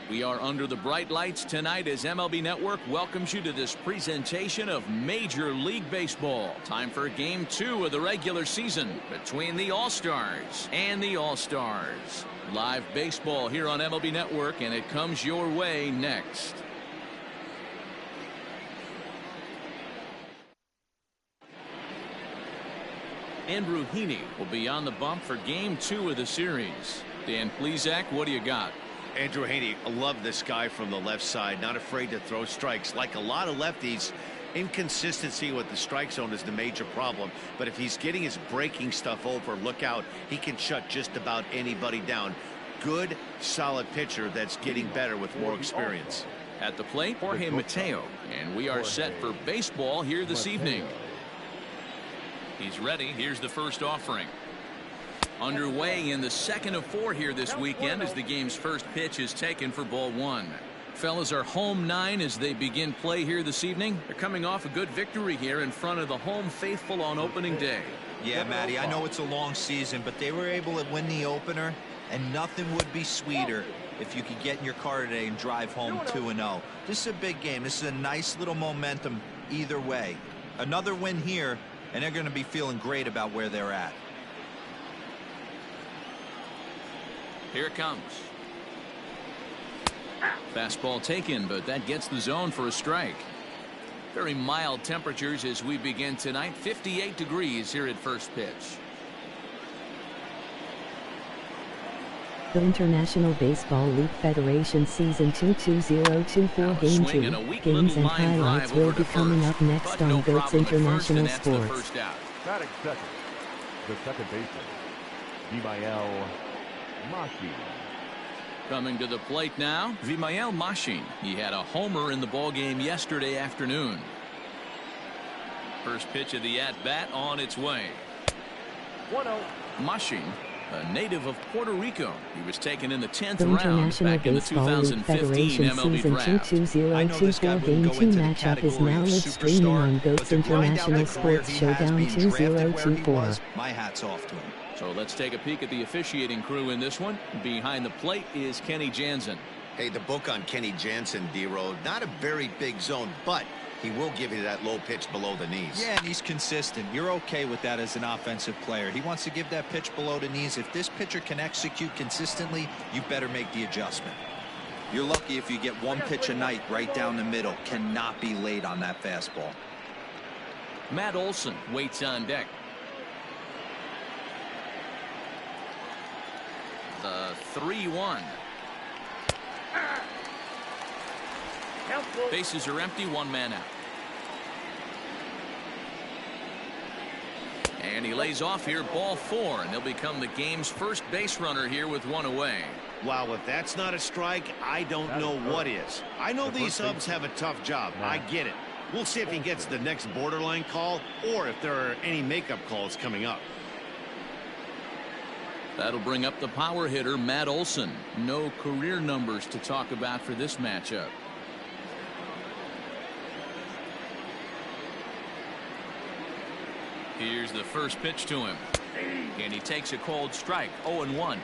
We are under the bright lights tonight as MLB Network welcomes you to this presentation of Major League Baseball. Time for Game 2 of the regular season between the All-Stars and the All-Stars. Live baseball here on MLB Network, and it comes your way next. Andrew Heaney will be on the bump for Game 2 of the series. Dan Plesac, what do you got? Andrew Heaney, I love this guy from the left side, not afraid to throw strikes. Like a lot of lefties, inconsistency with the strike zone is the major problem. But if he's getting his breaking stuff over, look out, he can shut just about anybody down. Good, solid pitcher that's getting better with more experience. At the plate, Jorge Mateo, and we are set for baseball here this evening. He's ready. Here's the first offering. Underway in the second of 4 here this weekend as the game's first pitch is taken for ball 1. Fellas are home 9 as they begin play here this evening. They're coming off a good victory here in front of the home faithful on opening day. Yeah, Matty, I know it's a long season, but they were able to win the opener, and nothing would be sweeter if you could get in your car today and drive home 2-0. This is a big game. This is a nice little momentum either way. Another win here, and they're going to be feeling great about where they're at. Here it comes. Fastball taken, but that gets the zone for a strike. Very mild temperatures as we begin tonight. 58 degrees here at first pitch. The International Baseball League Federation Season 2 2024 Game 2 games and highlights will be coming up next on GOATS International Sports. Batting second, the second baseman, Vimael Machin. Coming to the plate now, Vimael Machin. He had a homer in the ballgame yesterday afternoon. First pitch of the at-bat on its way. 1-0. Machin, a native of Puerto Rico. He was taken in the 10th The round International back in the Baseball League 2015 Federation MLB Season 2 draft. 2024 Game 2 matchup is now live streaming on GOATS International Sports Showdown 2024. My hat's off to him. So let's take a peek at the officiating crew in this one. Behind the plate is Kenny Jansen. Hey, the book on Kenny Jansen, D-Road, not a very big zone, but he will give you that low pitch below the knees. Yeah, and he's consistent. You're okay with that as an offensive player. He wants to give that pitch below the knees. If this pitcher can execute consistently, you better make the adjustment. You're lucky if you get one pitch a night right down the middle. Cannot be late on that fastball. Matt Olson waits on deck. The 3-1. Bases are empty, one man out. And he lays off here, ball 4, and he'll become the game's first base runner here with one away. Wow, if that's not a strike, I don't know what is. I know these subs have a tough job. I get it. We'll see if he gets the next borderline call or if there are any makeup calls coming up. That'll bring up the power hitter, Matt Olson. No career numbers to talk about for this matchup. Here's the first pitch to him. And he takes a cold strike, 0-1.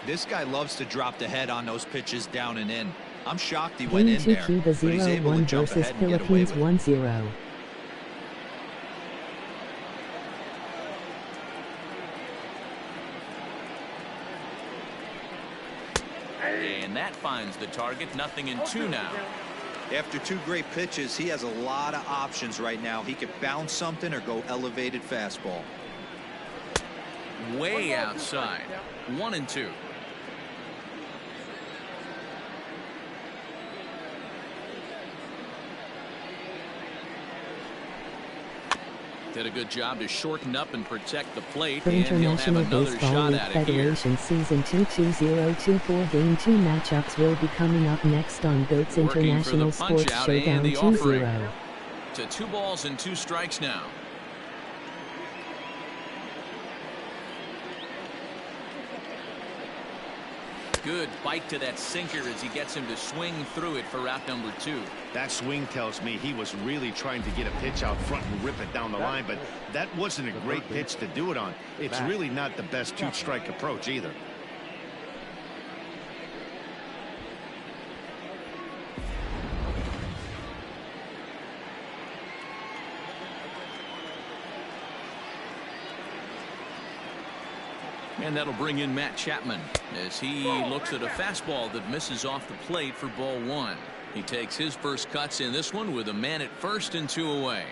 This guy loves to drop the head on those pitches down and in. I'm shocked he went Game in 2 there, Cuba but he's able to 0-1 jump versus ahead and get away Philippines with it. 1-0. And that finds the target. 0-2 now. After 2 great pitches, he has a lot of options right now. He could bounce something or go elevated fastball. Way outside. 1-2. Did a good job to shorten up and protect the plate, The and he'll have International another Baseball shot League at it here. Federation Season 2 2024 Game 2 matchups will be coming up next on GOATS Working for the International Sports punch-out and Showdown the 2-0. offering. To 2 balls and 2 strikes now. Good bite to that sinker as he gets him to swing through it for route number 2. That swing tells me he was really trying to get a pitch out front and rip it down the line, but that wasn't a great pitch to do it on. It's really not the best 2-strike approach either. And that'll bring in Matt Chapman as he looks at a fastball that misses off the plate for ball one. He takes his first cuts in this one with a man at first and 2 away.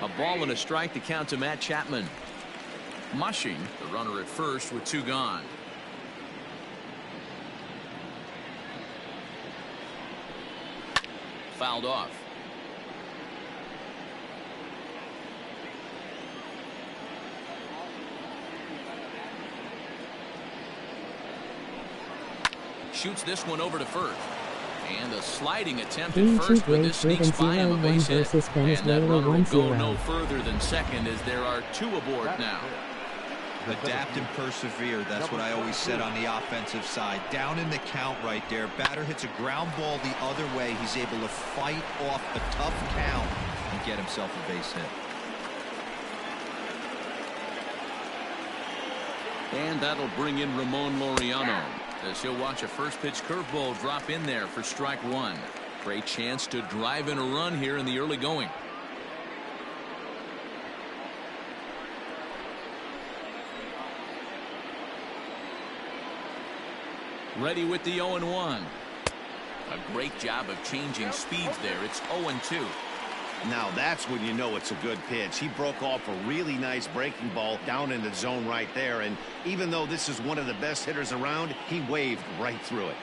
A ball and a strike to count to Matt Chapman. Mushing the runner at first with 2 gone. Fouled off. Shoots this one over to first. And a sliding attempt at first, but this sneaks by him a base hit. And that runner will go no further than second as there are 2 aboard now. Adapt and persevere. That's what I always said on the offensive side. Down in the count right there. Batter hits a ground ball the other way. He's able to fight off a tough count and get himself a base hit. And that'll bring in Ramon Laureano as he'll watch a first pitch curveball drop in there for strike 1. Great chance to drive in a run here in the early going. Ready with the 0-1. A great job of changing speeds there. It's 0-2. Now that's when you know it's a good pitch. He broke off a really nice breaking ball down in the zone right there. And even though this is one of the best hitters around, he waved right through it.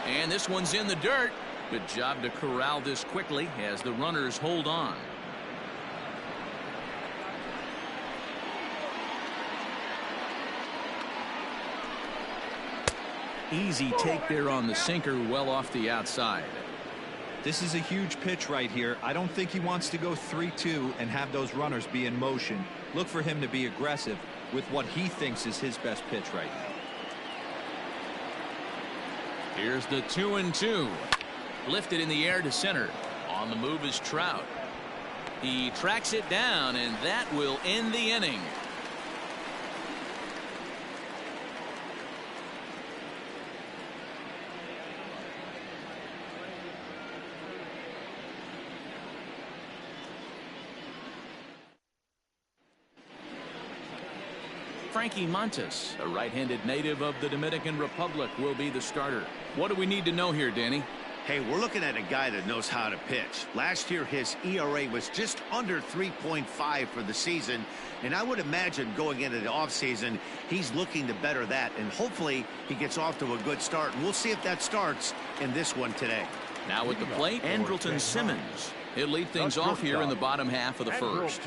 And this one's in the dirt. Good job to corral this quickly as the runners hold on. Easy take there on the sinker, well off the outside. This is a huge pitch right here. I don't think he wants to go 3-2 and have those runners be in motion. Look for him to be aggressive with what he thinks is his best pitch right now. Here's the 2-2. Lifted in the air to center. On the move is Trout. He tracks it down, and that will end the inning. Frankie Montes, a right-handed native of the Dominican Republic, will be the starter. What do we need to know here, Danny? Hey, we're looking at a guy that knows how to pitch. Last year, his ERA was just under 3.5 for the season. And I would imagine going into the offseason, he's looking to better that. And hopefully, he gets off to a good start. And we'll see if that starts in this one today. Now at the plate, Andrelton Simmons. He'll lead things off here in the bottom half of the first.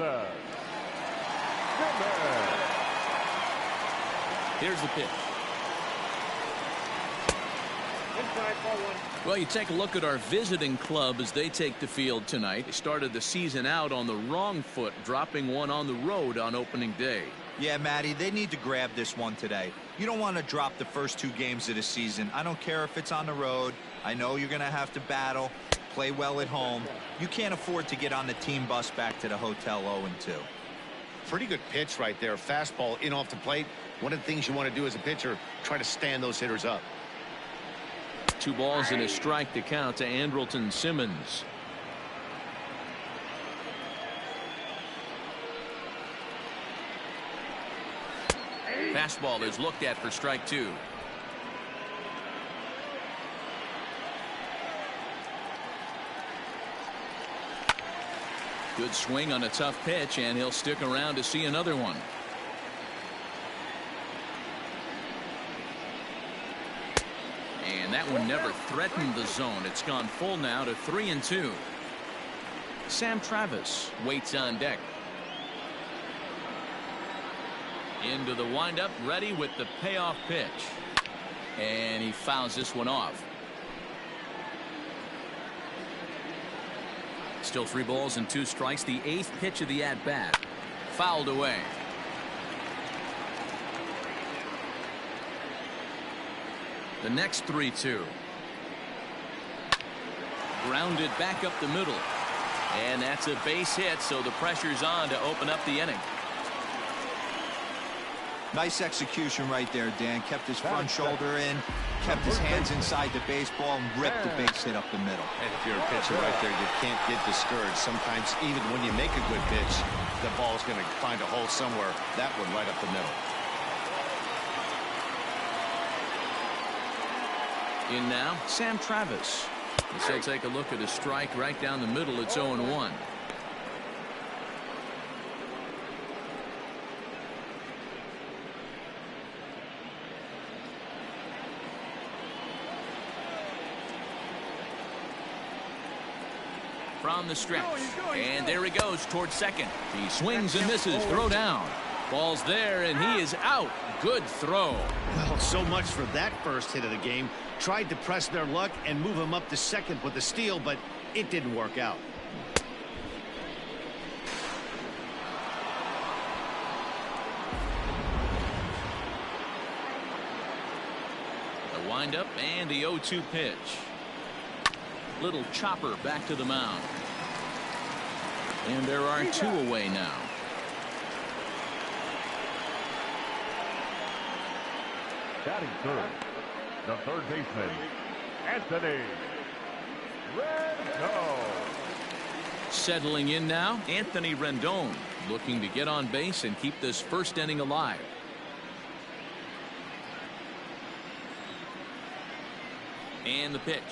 Here's the pitch. Well, you take a look at our visiting club as they take the field tonight. They started the season out on the wrong foot, dropping one on the road on opening day. Yeah, Matty, they need to grab this one today. You don't want to drop the first 2 games of the season. I don't care if it's on the road. I know you're going to have to battle, play well at home. You can't afford to get on the team bus back to the hotel 0-2. Pretty good pitch right there. Fastball in off the plate. One of the things you want to do as a pitcher, try to stand those hitters up. 2 balls and a strike to count to Andrelton Simmons. Fastball is looked at for strike 2. Good swing on a tough pitch, and he'll stick around to see another one. And that one never threatened the zone. It's gone full now to 3-2. Sam Travis waits on deck. Into the windup, ready with the payoff pitch. And he fouls this one off. Still 3 balls and 2 strikes. The 8th pitch of the at-bat. Fouled away. The next 3-2. Grounded back up the middle. And that's a base hit, so the pressure's on to open up the inning. Nice execution right there, Dan. Kept his front shoulder in, kept his hands inside the baseball, and ripped the base hit up the middle. And if you're a pitcher right there, you can't get discouraged. Sometimes even when you make a good pitch, the ball's going to find a hole somewhere. That one right up the middle. In now, Sam Travis. He'll take a look at a strike right down the middle. It's 0-1. From the stretch, and there he goes towards second. He swings and misses. Throw down. Ball's there, and he is out. Good throw. Well, so much for that first hit of the game. Tried to press their luck and move him up to second with the steal, but it didn't work out. The windup and the 0-2 pitch. Little chopper back to the mound. And there are two away now. Batting third, the third baseman, Anthony Rendon. Settling in now, Anthony Rendon, looking to get on base and keep this first inning alive. And the pitch.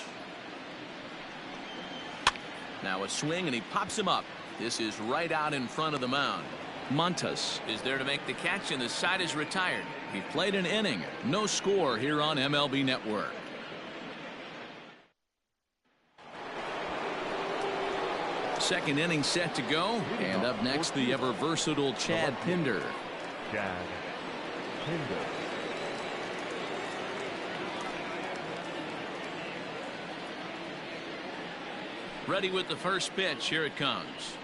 Now a swing, and he pops him up. This is right out in front of the mound. Montas is there to make the catch, and the side is retired. He played an inning. No score here on MLB Network. Second inning set to go. And up next, the ever versatile Chad Pinder. Chad Pinder. Ready with the first pitch. Here it comes.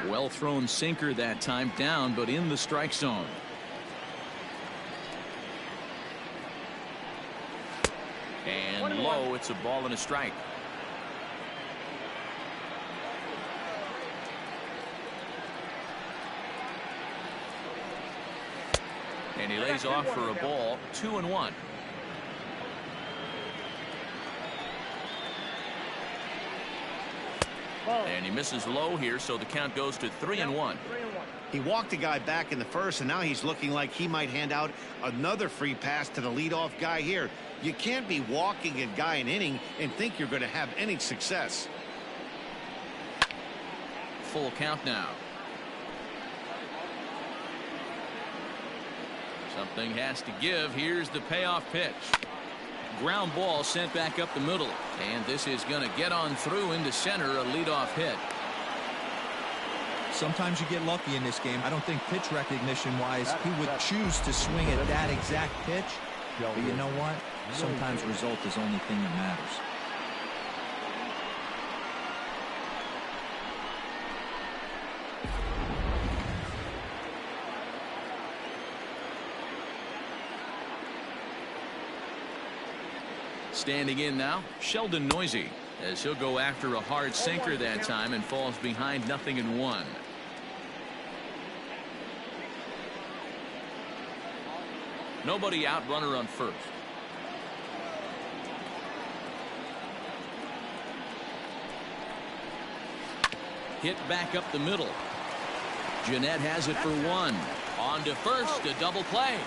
Well thrown sinker that time, down but in the strike zone. And low. It's a ball and a strike. And he lays off for a ball. 2-1. And he misses low here, so the count goes to 3-1. He walked a guy back in the first, and now he's looking like he might hand out another free pass to the leadoff guy here. You can't be walking a guy an inning and think you're going to have any success. Full count now. Something has to give. Here's the payoff pitch. Ground ball sent back up the middle, and this is going to get on through into center. A leadoff hit. Sometimes you get lucky in this game. I don't think pitch recognition wise he would choose to swing at that exact pitch, but you know what, sometimes result is the only thing that matters. Standing in now, Sheldon Noisy, as he'll go after a hard sinker that time and falls behind 0-1. Nobody out, runner on first. Hit back up the middle. Jeanette has it for one. On to first, a double play.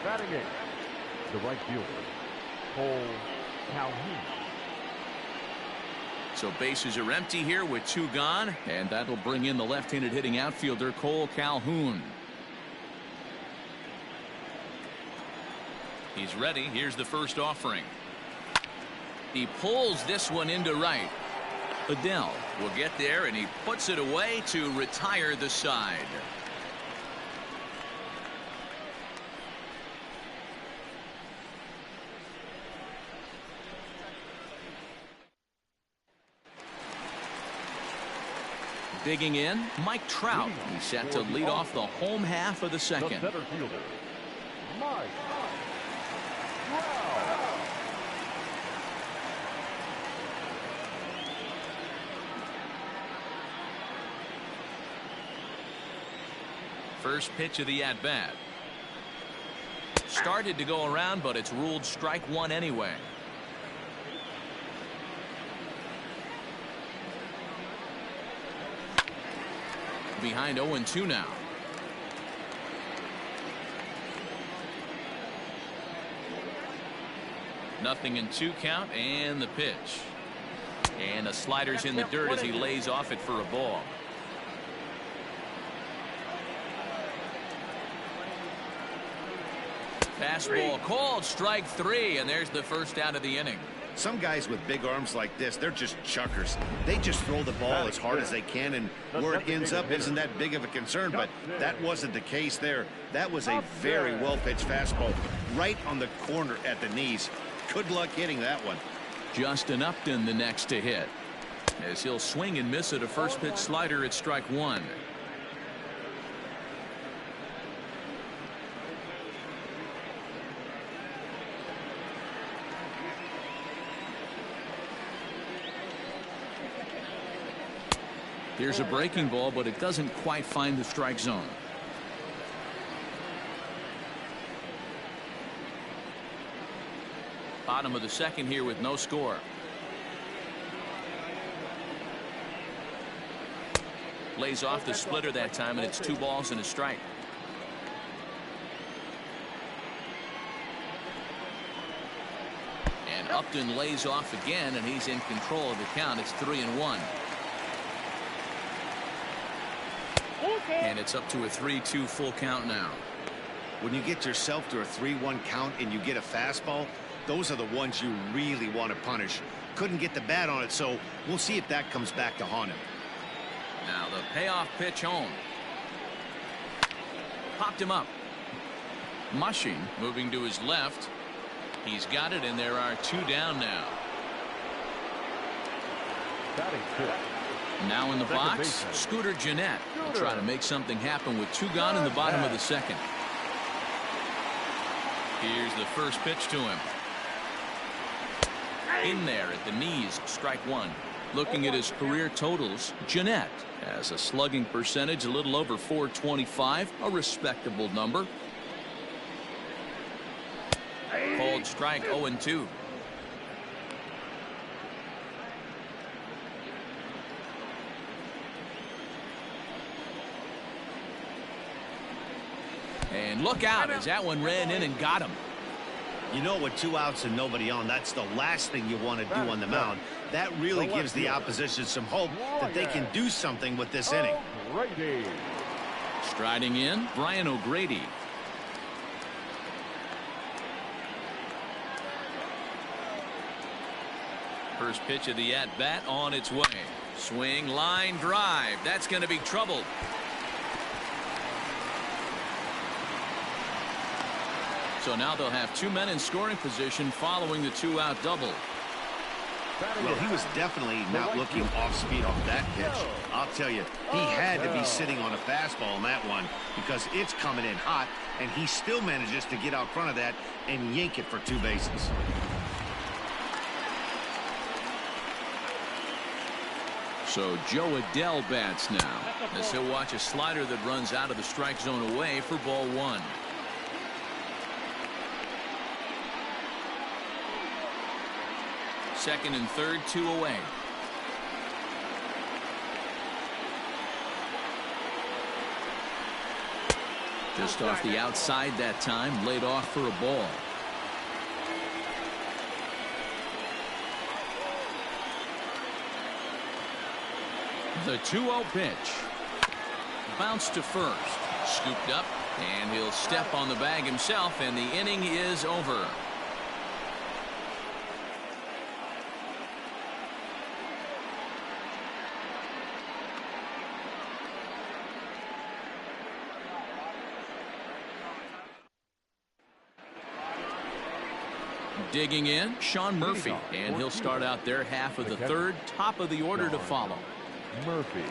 Batting eighth, the right fielder, Cole Calhoun. So bases are empty here with two gone, and that'll bring in the left-handed hitting outfielder Cole Calhoun. He's ready. Here's the first offering. He pulls this one into right. Adele will get there, and he puts it away to retire the side. Digging in, Mike Trout. He's set to lead off the home half of the second. The center fielder, Mike Trout. First pitch of the at-bat. Started to go around, but it's ruled strike one anyway. Behind 0-2 now. Nothing in 2 count, and the pitch. And the slider's in the dirt as he lays off it for a ball. Fastball called, strike 3, and there's the first out of the inning. Some guys with big arms like this, they're just chuckers. They just throw the ball as hard as they can, and where it ends up isn't that big of a concern, but that wasn't the case there. That was a very well-pitched fastball right on the corner at the knees. Good luck hitting that one. Justin Upton the next to hit, as he'll swing and miss at a first pitch slider at strike 1. Here's a breaking ball, but it doesn't quite find the strike zone. Bottom of the second here with no score. Lays off the splitter that time, and it's 2 balls and a strike. And Upton lays off again, and he's in control of the count. It's 3-1. And it's up to a 3-2 full count now. When you get yourself to a 3-1 count and you get a fastball, those are the ones you really want to punish. Couldn't get the bat on it, so we'll see if that comes back to haunt him. Now the payoff pitch home. Popped him up. Mushing moving to his left. He's got it, and there are 2 down now. Batting fifth. Now in the box, Scooter Gennett will try to make something happen with 2 gone in the bottom of the second. Here's the first pitch to him. In there at the knees, strike 1. Looking at his career totals, Gennett has a slugging percentage a little over .425, a respectable number. Called strike 0-2. And look out as that one ran in and got him. You know, with 2 outs and nobody on, that's the last thing you want to do on the mound. That really gives the opposition some hope that they can do something with this inning. Striding in, Brian O'Grady. First pitch of the at-bat on its way. Swing, line, drive. That's going to be trouble. So now they'll have 2 men in scoring position following the 2-out double. Well, he was definitely not looking off speed off that pitch. I'll tell you, he had to be sitting on a fastball on that one because it's coming in hot, and he still manages to get out front of that and yank it for 2 bases. So Joe Adell bats now as he'll watch a slider that runs out of the strike zone away for ball 1. Second and third, 2 away. Just off the outside that time, laid off for a ball. The 2-0 pitch. Bounced to first. Scooped up, and he'll step on the bag himself, and the inning is over. Digging in, Sean Murphy, and he'll start out their half of the third, top of the order to follow. Murphy.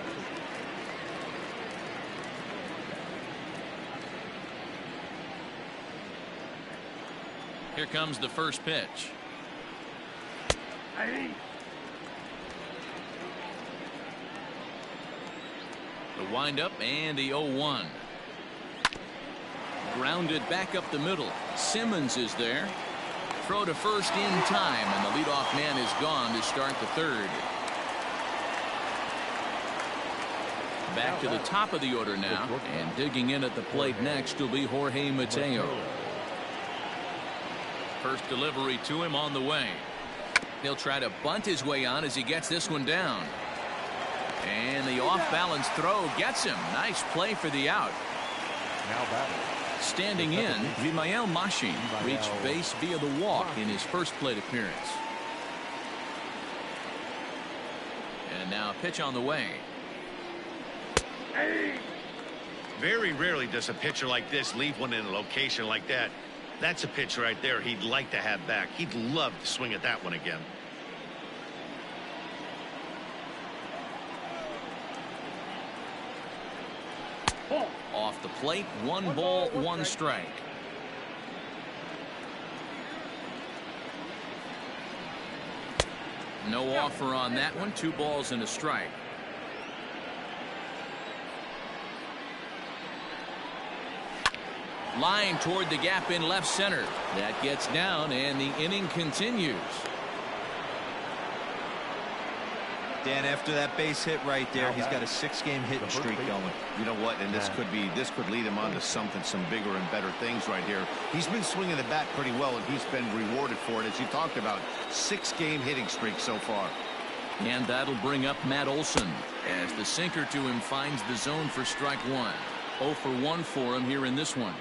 Here comes the first pitch. The windup and the 0-1. Grounded back up the middle. Simmons is there. Throw to first in time, and the leadoff man is gone to start the third. Back to the top of the order now, and digging in at the plate next will be Jorge Mateo. First delivery to him on the way. He'll try to bunt his way on as he gets this one down. And the off-balance throw gets him. Nice play for the out. Now batting. Standing in, Vimael Machin reached base via the walk in his first plate appearance. And now a pitch on the way. Very rarely does a pitcher like this leave one in a location like that. That's a pitch right there he'd like to have back. He'd love to swing at that one again. Off the plate, 1 ball, 1 strike. No offer on that one. 2 balls and a strike. Line toward the gap in left center. That gets down, and the inning continues. Dan, after that base hit right there, he's got a 6-game hitting streak going. You know what? And this could lead him on to some bigger and better things right here. He's been swinging the bat pretty well, and he's been rewarded for it, as you talked about. 6-game hitting streak so far. And that'll bring up Matt Olson as the sinker to him finds the zone for strike 1. 0 for 1 for him here in this one.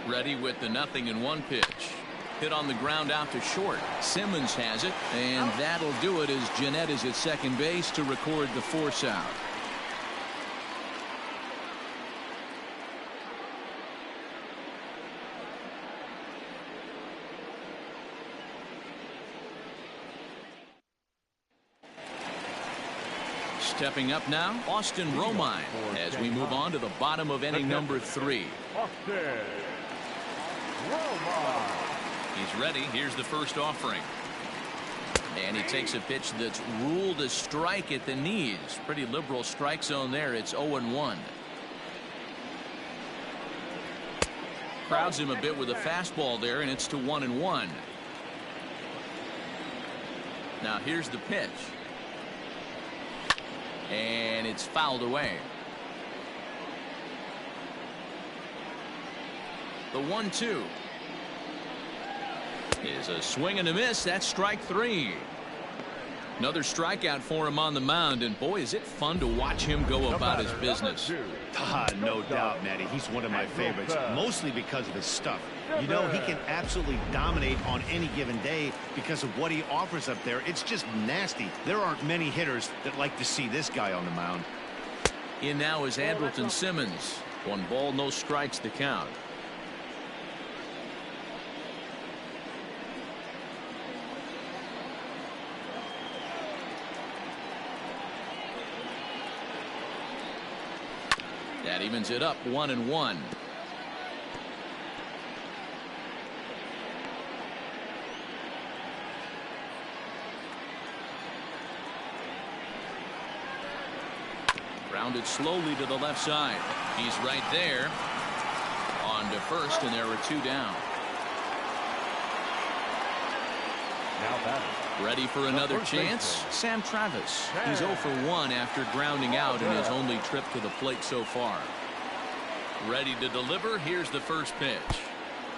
Ready with the 0-1 pitch. Hit on the ground out to short. Simmons has it, and that'll do it as Jeanette is at second base to record the force out. Stepping up now, Austin Romine, as we move on to the bottom of inning number 3. He's ready. Here's the first offering. And he takes a pitch that's ruled a strike at the knees. Pretty liberal strike zone there. It's 0-1. Crowds him a bit with a fastball there, and it's to 1-1. Now here's the pitch. And it's fouled away. The 1-2 is a swing and a miss. That's strike 3. Another strikeout for him on the mound, and boy, is it fun to watch him go about his business. No doubt, Matty. He's one of my favorites, mostly because of his stuff. You know, he can absolutely dominate on any given day because of what he offers up there. It's just nasty. There aren't many hitters that like to see this guy on the mound. In now is Andrelton Simmons. 1 ball, no strikes to count. That evens it up 1-1. Grounded slowly to the left side. He's right there. On to first, and there are 2 down. Now batting. Ready for another chance? Sam Travis. He's 0 for 1 after grounding out in his only trip to the plate so far. Ready to deliver. Here's the first pitch.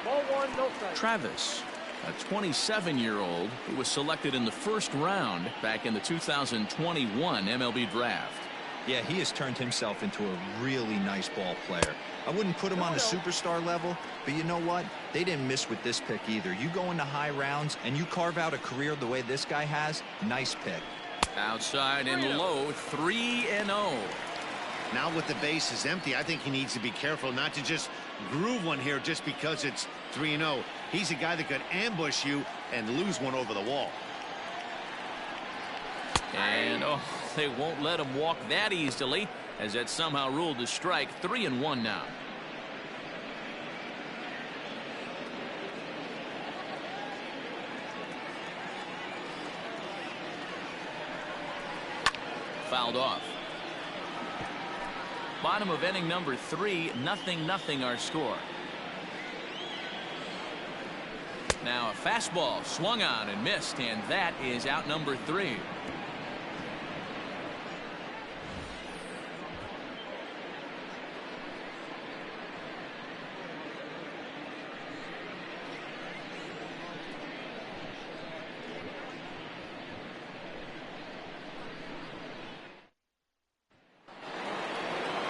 Ball 1, no strike. Travis, a 27-year-old who was selected in the first round back in the 2021 MLB draft. Yeah, he has turned himself into a really nice ball player. I wouldn't put him on the superstar level, but you know what? They didn't miss with this pick either. You go into high rounds and you carve out a career the way this guy has. Nice pick. Outside and low, 3-0. Now with the bases empty, I think he needs to be careful not to just groove one here just because it's 3-0. He's a guy that could ambush you and lose one over the wall. And they won't let him walk that easily, as that somehow ruled a strike. 3-1 now. fouled off. Bottom of inning number 3, 0-0 our score. Now a fastball swung on and missed, and that is out number 3.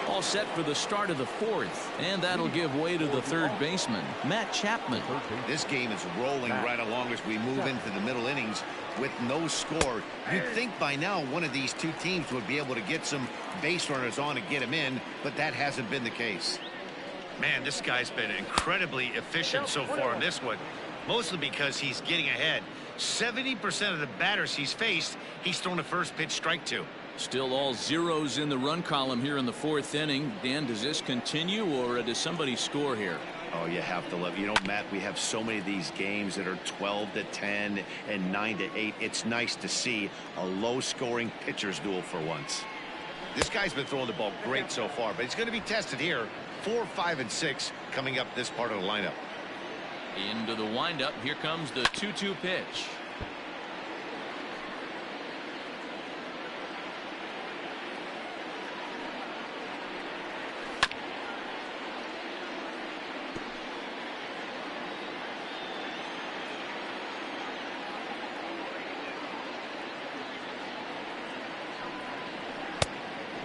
All set for the start of the 4th, and that'll give way to the third baseman, Matt Chapman. This game is rolling right along as we move into the middle innings with no score. You'd think by now one of these two teams would be able to get some base runners on and get them in, but that hasn't been the case. Man, this guy's been incredibly efficient so far in this one, mostly because he's getting ahead. 70% of the batters he's faced, he's thrown a first pitch strike to. Still all zeros in the run column here in the 4th inning. Dan, does this continue, or does somebody score here? Oh, you have to love, Matt, we have so many of these games that are 12-10 and 9-8. It's nice to see a low-scoring pitcher's duel for once. This guy's been throwing the ball great so far, but he's going to be tested here. 4, 5, and 6 coming up this part of the lineup. Into the windup. Here comes the 2-2 pitch.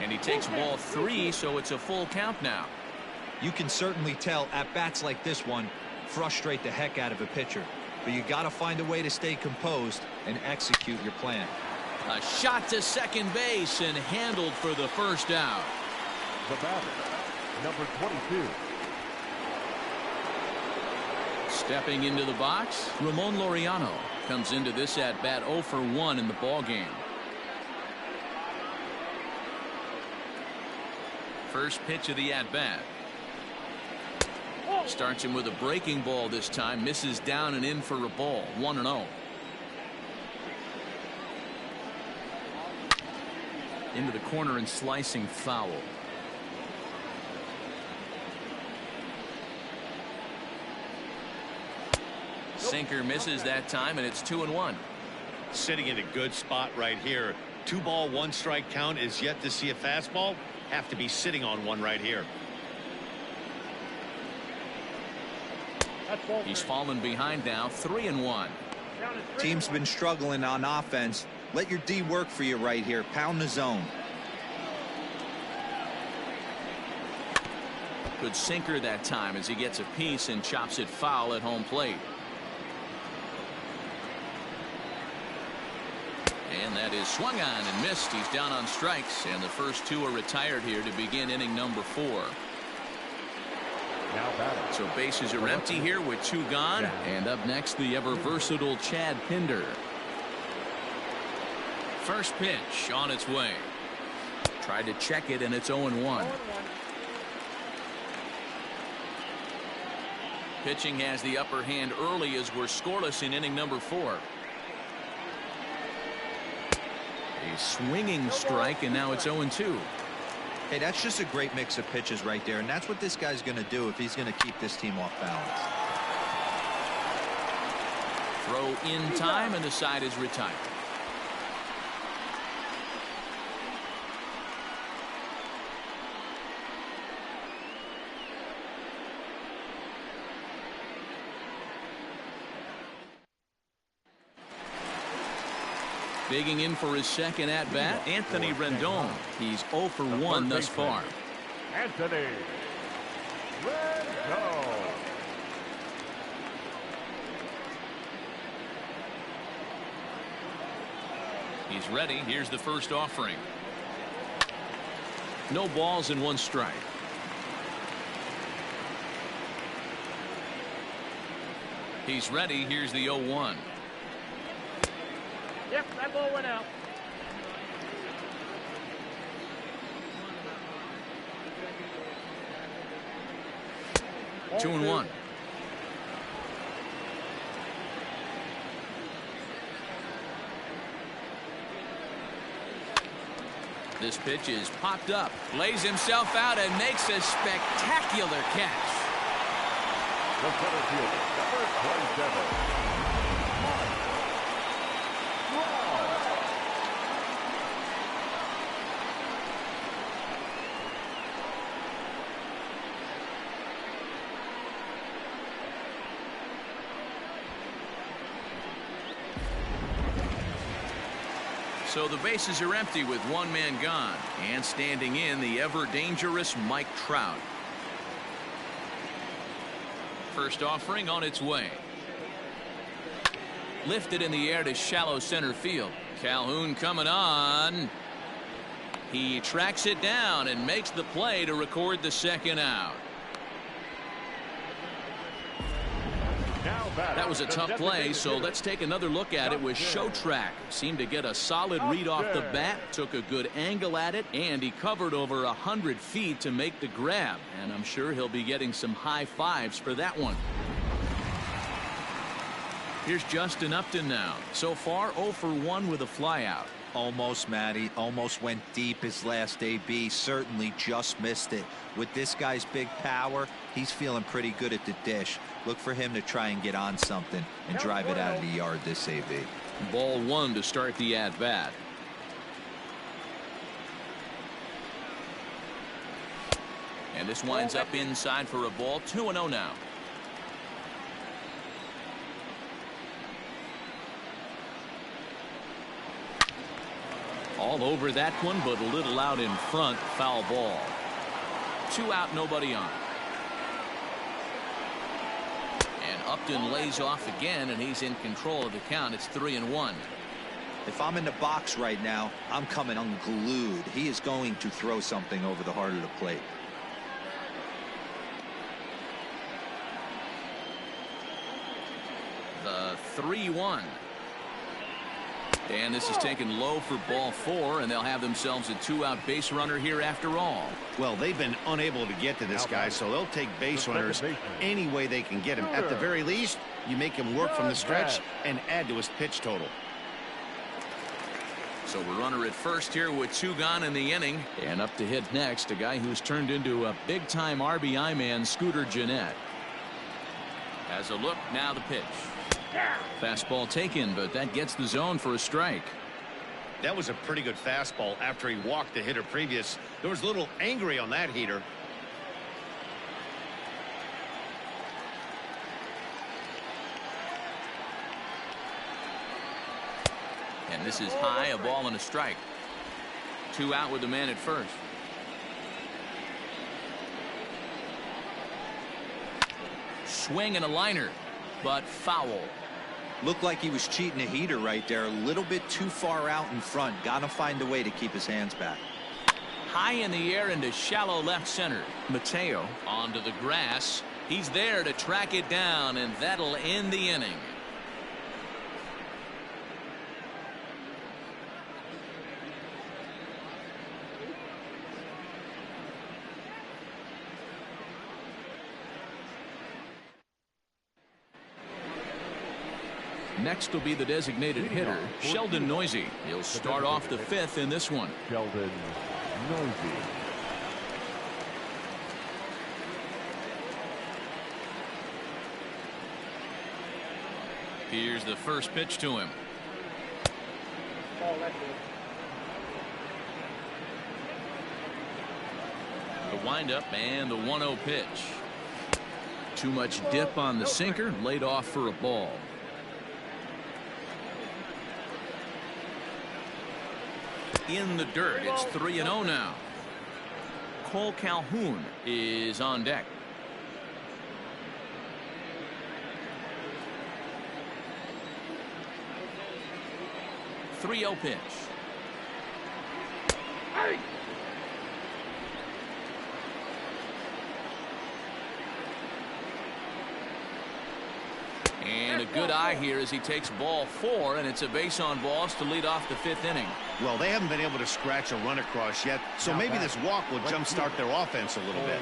And he takes ball 3, so it's a full count now. You can certainly tell at bats like this one frustrate the heck out of a pitcher, but you got to find a way to stay composed and execute your plan. A shot to second base and handled for the first out. The batter, number 22. Stepping into the box, Ramon Laureano comes into this at bat 0 for 1 in the ball game. First pitch of the at-bat. Starts him with a breaking ball this time. Misses down and in for a ball. 1-0. Into the corner and slicing foul. Sinker misses that time, and it's 2-1. Sitting in a good spot right here. 2-ball, 1-strike count is yet to see a fastball. Have to be sitting on one right here. He's fallen behind now, 3-1. Team's been struggling on offense. Let your D work for you right here. Pound the zone. Good sinker that time as he gets a piece and chops it foul at home plate. And that is swung on and missed. He's down on strikes, and the first 2 are retired here to begin inning number 4. So bases are empty here with 2 gone. And up next, the ever versatile Chad Pinder. First pitch on its way. Tried to check it, and it's 0-1. Pitching has the upper hand early as we're scoreless in inning number 4. A swinging strike, and now it's 0-2. Hey, that's just a great mix of pitches right there, and that's what this guy's going to do if he's going to keep this team off balance. Throw in time, and the side is retired. Digging in for his second at-bat, Anthony Rendon. He's 0 for 1 thus far. Anthony Rendon. He's ready. Here's the first offering. No balls and 1 strike. He's ready. Here's the 0-1. Yep, that ball went out. Two and 1. This pitch is popped up, lays himself out, and makes a spectacular catch. The center fielder, number 27. So the bases are empty with one man gone, and standing in the ever-dangerous Mike Trout. First offering on its way. Lifted in the air to shallow center field. Calhoun coming on. He tracks it down and makes the play to record the second out. That was a tough play, so let's take another look at it with Showtrack. Seemed to get a solid read off the bat, took a good angle at it, and he covered over 100 feet to make the grab. And I'm sure he'll be getting some high fives for that one. Here's Justin Upton now. So far, 0 for 1 with a flyout. Almost, Matty. Almost went deep his last AB. Certainly just missed it. With this guy's big power, he's feeling pretty good at the dish. Look for him to try and get on something and drive it out of the yard this AB. Ball 1 to start the at-bat. And this winds up inside for a ball. 2-0 now. All over that one, but a little out in front. Foul ball. 2 out, nobody on. And Upton lays off again, and he's in control of the count. It's 3-1. If I'm in the box right now, I'm coming unglued. He is going to throw something over the heart of the plate. The 3-1. And this is taken low for ball 4, and they'll have themselves a 2-out base runner here after all. Well, they've been unable to get to this guy, so they'll take base runners any way they can get him. At the very least, you make him work from the stretch and add to his pitch total. So a runner at first here with 2 gone in the inning. And up to hit next, a guy who's turned into a big-time RBI man, Scooter Gennett. Has a look, now the pitch. Fastball taken, but that gets the zone for a strike. That was a pretty good fastball after he walked the hitter previous. There was a little angry on that heater. And this is high, a ball and a strike. 2 out with the man at first. Swing and a liner, but foul. Looked like he was cheating a heater right there. A little bit too far out in front. Gotta find a way to keep his hands back. High in the air into shallow left center. Mateo onto the grass. He's there to track it down, and that'll end the inning. Next will be the designated hitter, Sheldon Noise. He'll start off the 5th in this one. Sheldon Noise. Here's the first pitch to him. The windup and the 1-0 pitch. Too much dip on the sinker, laid off for a ball. In the dirt, it's 3-0 now. Cole Calhoun is on deck. 3-0 pitch. Hey. And a good eye here as he takes ball 4, and it's a base on balls to lead off the 5th inning. Well, they haven't been able to scratch a run across yet, so maybe this walk will jumpstart their offense a little bit.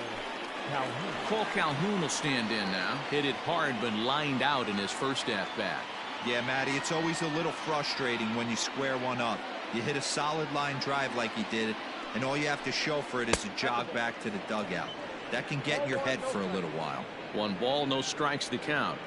Cole Calhoun will stand in now. Hit it hard, but lined out in his first at bat. Yeah, Matty, it's always a little frustrating when you square one up. You hit a solid line drive like he did, and all you have to show for it is a jog back to the dugout. That can get in your head for a little while. 1 ball, no strikes to count.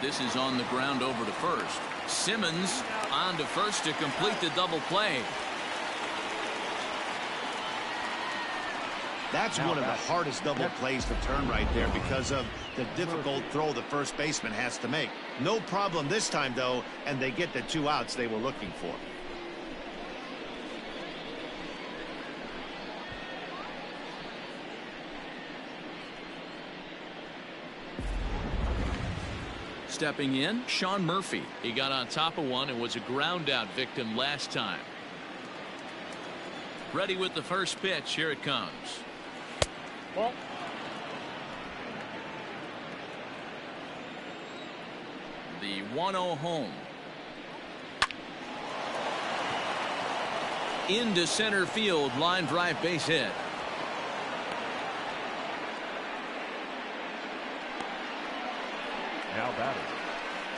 This is on the ground over to first. Simmons on to first to complete the double play. That's one of the hardest double plays to turn right there because of the difficult throw the first baseman has to make. No problem this time, though, and they get the 2 outs they were looking for. Stepping in, Sean Murphy. He got on top of one and was a ground out victim last time. Ready with the first pitch. Here it comes. Ball. The 1-0 home. Into center field, line drive, base hit. Now batting,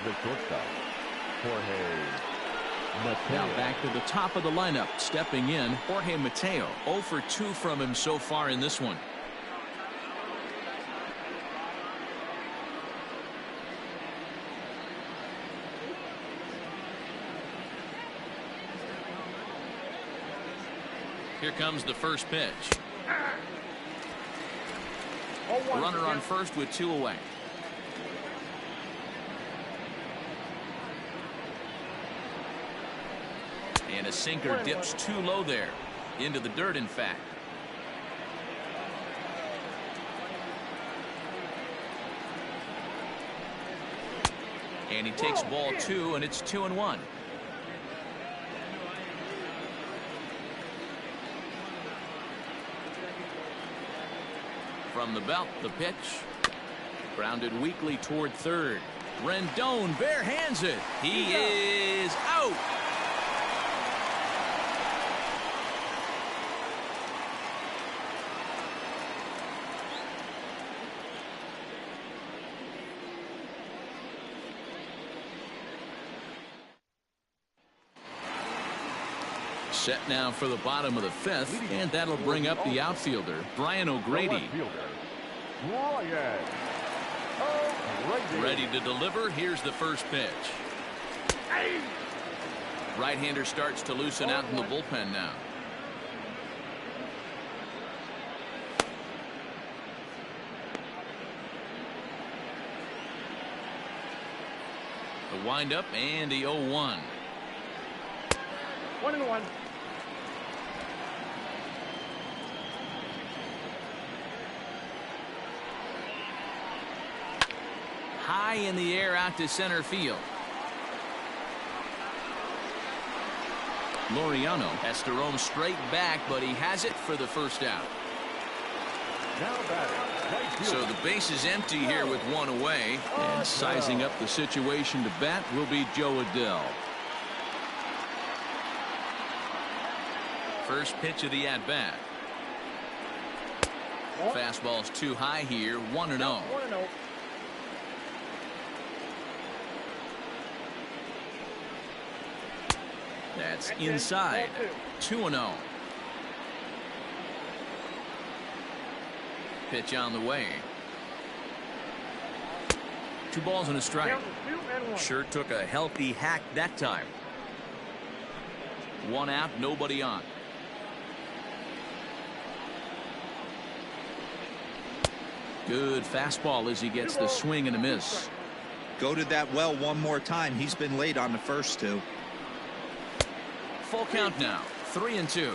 the shortstop, Jorge Mateo. Now back to the top of the lineup. Stepping in, Jorge Mateo. 0 for 2 from him so far in this one. Here comes the first pitch. Runner on first with 2 away. And a sinker dips too low there. Into the dirt, in fact. And he takes ball 2, and it's 2-1. From the belt, the pitch. Grounded weakly toward third. Rendon bare hands it. He is out. Set now for the bottom of the 5th, and that'll bring up the outfielder, Brian O'Grady. Ready to deliver. Here's the first pitch. Right-hander starts to loosen out in the bullpen now. The windup and the 0-1. 1-1. High in the air out to center field. Laureano has to roam straight back, but he has it for the first out. Now batting, So the base is empty here with 1 away, and sizing up the situation to bat will be Joe Adell. First pitch of the at-bat. Fastball's too high here, 1-0. 1-0. That's inside. 2-0. Pitch on the way. 2 balls and a strike. Sure took a healthy hack that time. 1 out, nobody on. Good fastball as he gets the swing and a miss. Go to that well one more time. He's been late on the first 2. Full count now. 3-2.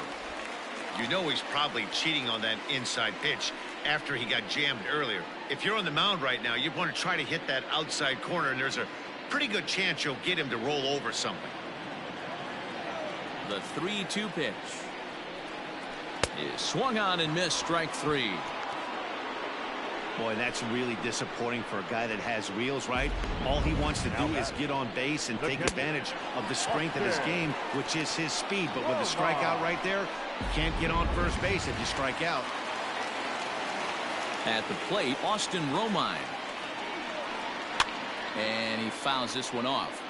You know he's probably cheating on that inside pitch after he got jammed earlier. If you're on the mound right now, you want to try to hit that outside corner, and there's a pretty good chance you'll get him to roll over something. The 3-2 pitch is swung on and missed. Strike 3. Boy, that's really disappointing for a guy that has wheels, right? All he wants to do is get on base and take advantage of the strength of his game, which is his speed. But with a strikeout right there, you can't get on first base if you strike out. At the plate, Austin Romine. And he fouls this one off.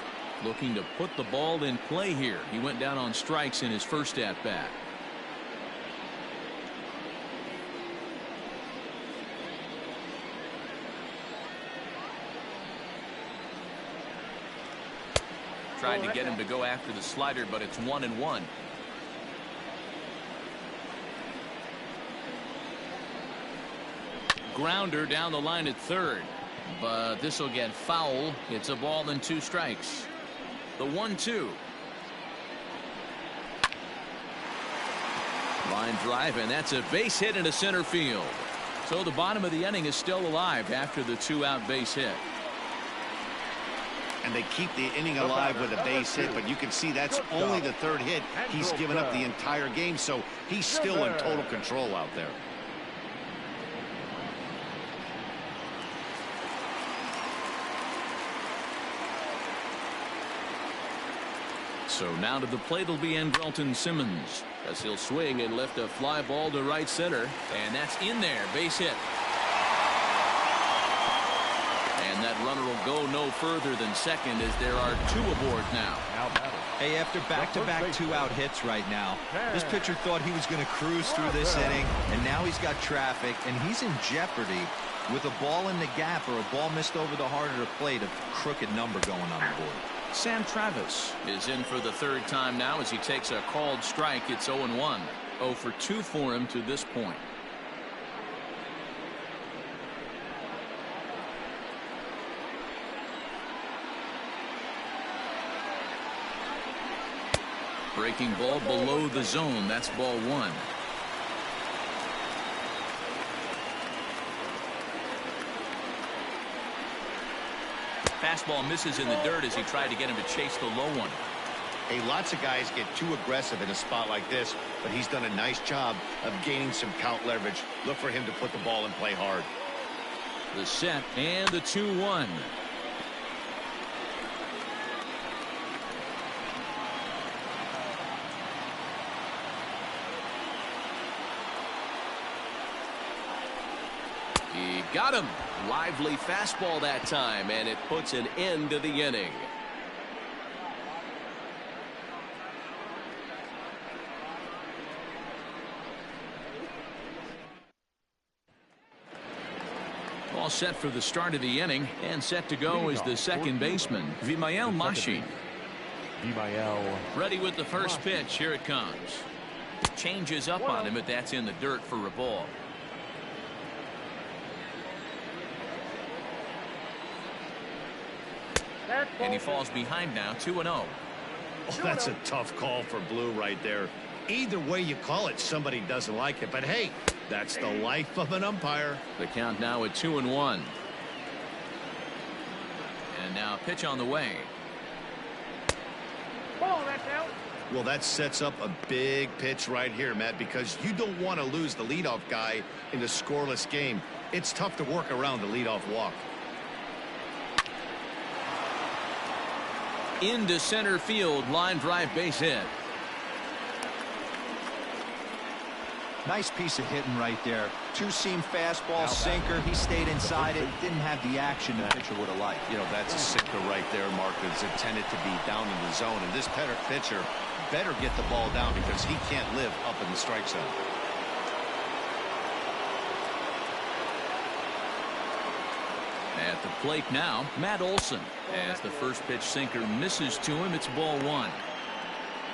Looking to put the ball in play here. He went down on strikes in his first at-bat. Tried to get him to go after the slider, but it's 1-1. Grounder down the line at third, but this will get foul. It's a ball and 2 strikes. The 1-2. Line drive, and that's a base hit into center field. So the bottom of the inning is still alive after the 2-out base hit. And they keep the inning alive with a base hit, but you can see that's only the 3rd hit. He's given up the entire game, so he's still in total control out there. So now to the plate will be Andrelton Simmons, as he'll swing and lift a fly ball to right center, and that's in there. Base hit. And that runner will go no further than second, as there are 2 aboard now. Hey, after back-to-back 2-out hits right now, this pitcher thought he was going to cruise through this inning, and now he's got traffic, and he's in jeopardy with a ball in the gap or a ball missed over the heart of the plate, a crooked number going on the board. Sam Travis is in for the 3rd time now as he takes a called strike. It's 0-1. 0 for 2 for him to this point. Breaking ball below the zone. That's ball 1. Fastball misses in the dirt as he tried to get him to chase the low one. Hey, lots of guys get too aggressive in a spot like this, but he's done a nice job of gaining some count leverage. Look for him to put the ball in play hard. The set and the 2-1. He got him. Lively fastball that time, and it puts an end to the inning. All set for the start of the inning, and set to go is the second baseman, Vimael Machi. Ready with the first pitch. Here it comes. Changes up on him, but that's in the dirt for a ball. And he falls behind now, 2-0. Oh, that's a tough call for Blue right there. Either way you call it, somebody doesn't like it. But hey, that's the life of an umpire. The count now at 2-1. And now a pitch on the way. Ball, that's out. Well, that sets up a big pitch right here, Matt, because you don't want to lose the leadoff guy in a scoreless game. It's tough to work around the leadoff walk. Into center field, line drive, base hit. Nice piece of hitting right there. 2-seam fastball, sinker. He stayed inside it. Didn't have the action the pitcher would have liked. You know, that's a sinker right there, Mark. It's intended to be down in the zone. And this pitcher better get the ball down because he can't live up in the strike zone. At the plate now, Matt Olson. As the first pitch sinker misses to him, it's ball 1.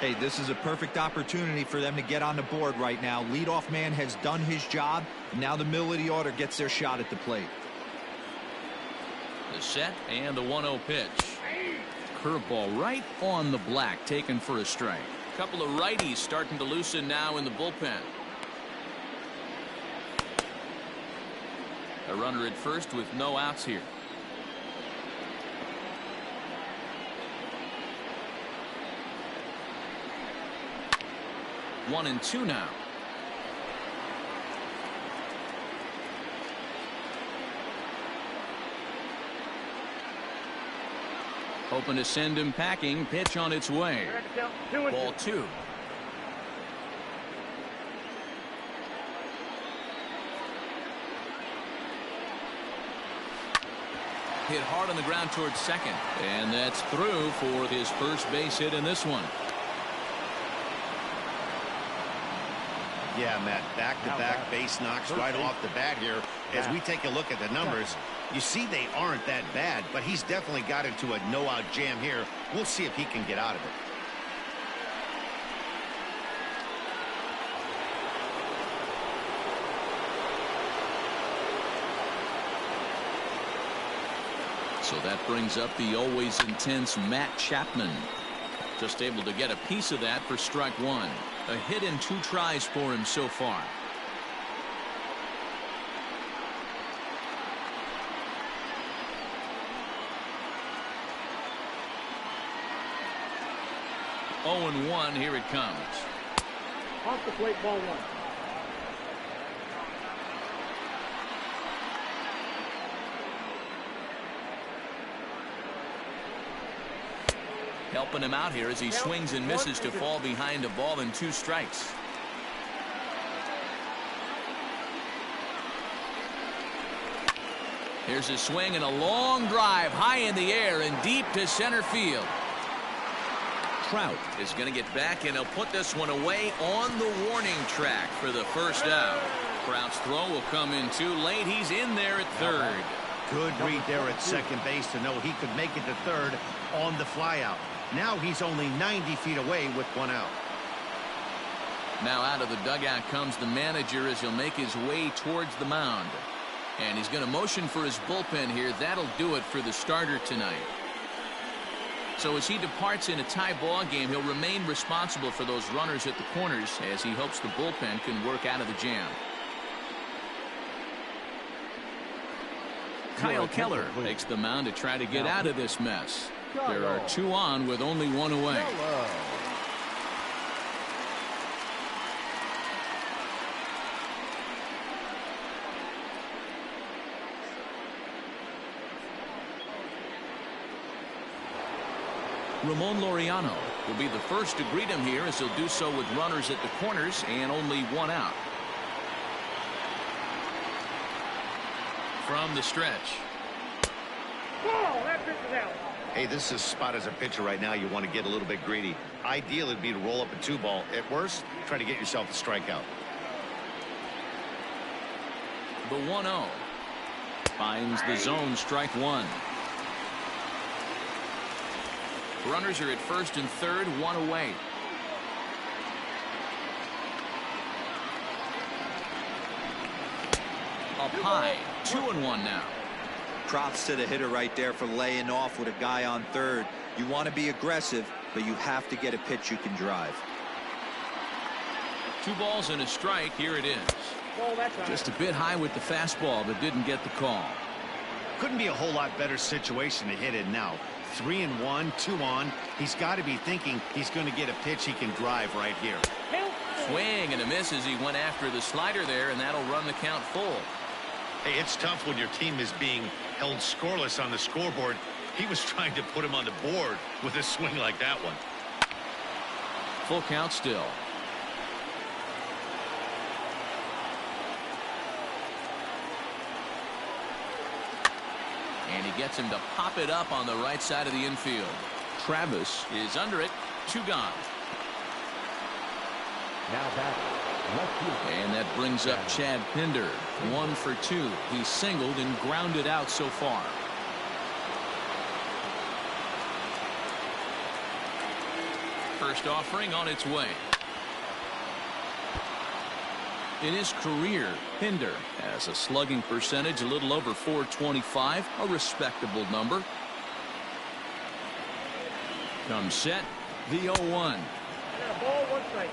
Hey, this is a perfect opportunity for them to get on the board right now. Leadoff man has done his job. Now the middle of the order gets their shot at the plate. The set and the 1-0 pitch. Curveball right on the black, taken for a strike. Couple of righties starting to loosen now in the bullpen. A runner at first with no outs here. One and two now. Hoping to send him packing. Pitch on its way. Ball 2. Hit hard on the ground towards second. And that's through for his first base hit in this one. Yeah, Matt, back-to-back base knocks right off the bat here. As we take a look at the numbers, you see they aren't that bad, but he's definitely got into a no-out jam here. We'll see if he can get out of it. So that brings up the always intense Matt Chapman. Just able to get a piece of that for strike 1. A hit in 2 tries for him so far. Oh, and 1. Here it comes. Off the plate, ball 1. Helping him out here as he swings and misses to fall behind a ball and 2 strikes. Here's a swing and a long drive high in the air and deep to center field. Trout is going to get back, and he'll put this one away on the warning track for the first out. Trout's throw will come in too late. He's in there at third. Good read there at second base to know he could make it to third on the flyout. Now he's only 90 feet away with 1 out. Now out of the dugout comes the manager as he'll make his way towards the mound. And he's going to motion for his bullpen here. That'll do it for the starter tonight. So as he departs in a tie ball game, he'll remain responsible for those runners at the corners as he hopes the bullpen can work out of the jam. Kyle Keller takes the mound to try to get out of this mess. There are 2 on with only 1 away. Ramon Laureano will be the first to greet him here as he'll do so with runners at the corners and only 1 out. From the stretch. Whoa, that pitch is out. Hey, this is a spot as a pitcher right now you want to get a little bit greedy. Ideal would be to roll up a 2-ball. At worst, try to get yourself a strikeout. The 1-0 finds the zone, strike 1. Runners are at first and third, 1 away. Up high, 2-1 now. Props to the hitter right there for laying off with a guy on third. You want to be aggressive, but you have to get a pitch you can drive. 2 balls and a strike. Here it is. Ball, that's out. Just a bit high with the fastball, but didn't get the call. Couldn't be a whole lot better situation to hit it now. 3-1, 2 on. He's got to be thinking he's going to get a pitch he can drive right here. Swing and a miss as he went after the slider there, and that'll run the count full. Hey, it's tough when your team is being held scoreless on the scoreboard. He was trying to put him on the board with a swing like that one. Full count still. And he gets him to pop it up on the right side of the infield. Travis is under it. 2 gone. Now back. Left field. And that brings up Chad Pinder. 1 for 2. He's singled and grounded out so far. First offering on its way. In his career, Pinder has a slugging percentage a little over .425, a respectable number. Comes set, the 0-1. Ball, 1 strike.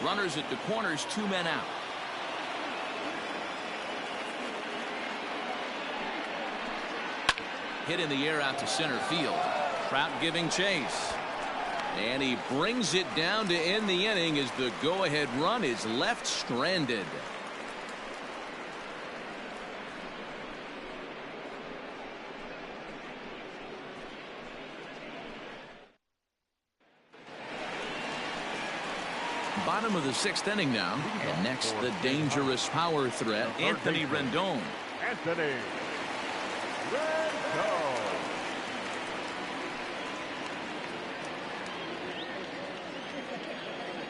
Runners at the corners, 2 men out. Hit in the air out to center field. Trout giving chase. And he brings it down to end the inning as the go-ahead run is left stranded. Bottom of the 6th inning now. And next, the dangerous power threat, Anthony Rendon. Anthony Rendon.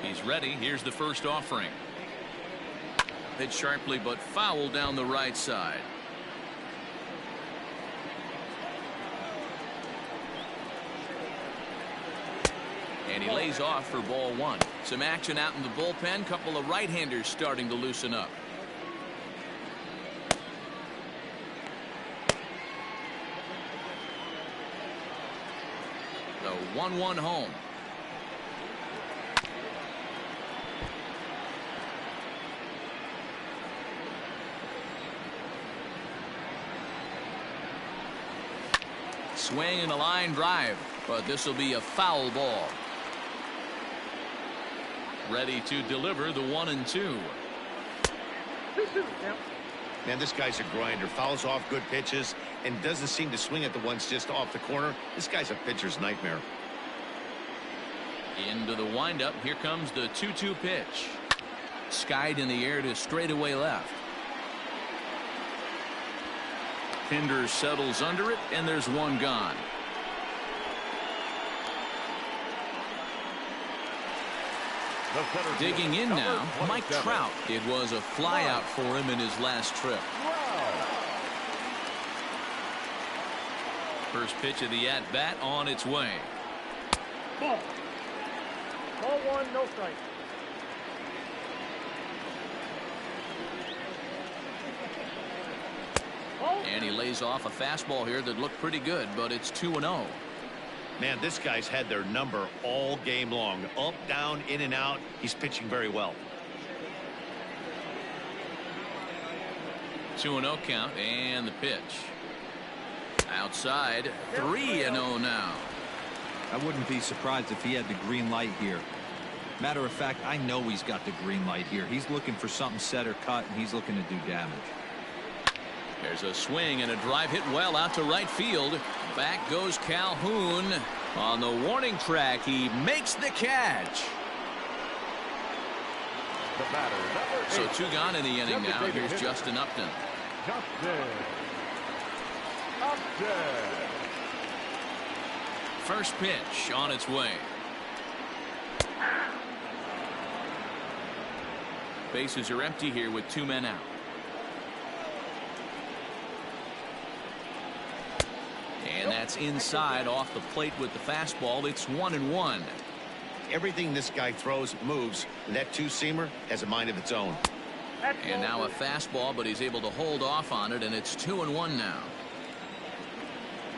He's ready. Here's the first offering. Hit sharply but foul down the right side. And he lays off for ball 1. Some action out in the bullpen. Couple of right-handers starting to loosen up. The 1-1 home. Swing and a line drive, but this will be a foul ball. Ready to deliver the 1-2. Man, this guy's a grinder. Fouls off good pitches and doesn't seem to swing at the ones just off the corner. This guy's a pitcher's nightmare. Into the windup. Here comes the 2-2 pitch. Skied in the air to straightaway left. Pinder settles under it, and there's one gone. Digging in now, Mike Trout. It was a flyout for him in his last trip. First pitch of the at-bat on its way. Ball. Ball 1, no strike. And he lays off a fastball here that looked pretty good, but it's 2-0. Man, this guy's had their number all game long. Up, down, in and out. He's pitching very well. 2-0 count, and the pitch. Outside, 3-0 now. I wouldn't be surprised if he had the green light here. Matter of fact, I know he's got the green light here. He's looking for something set or cut, and he's looking to do damage. There's a swing and a drive hit well out to right field. Back goes Calhoun. On the warning track, he makes the catch. The batter, number 8. So 2 gone in the inning now. Here's Justin Upton. Upton. First pitch on its way. Bases are empty here with 2 men out. And that's inside off the plate with the fastball. It's 1-1. Everything this guy throws moves. And that two-seamer has a mind of its own. And now a fastball, but he's able to hold off on it, and it's 2-1 now.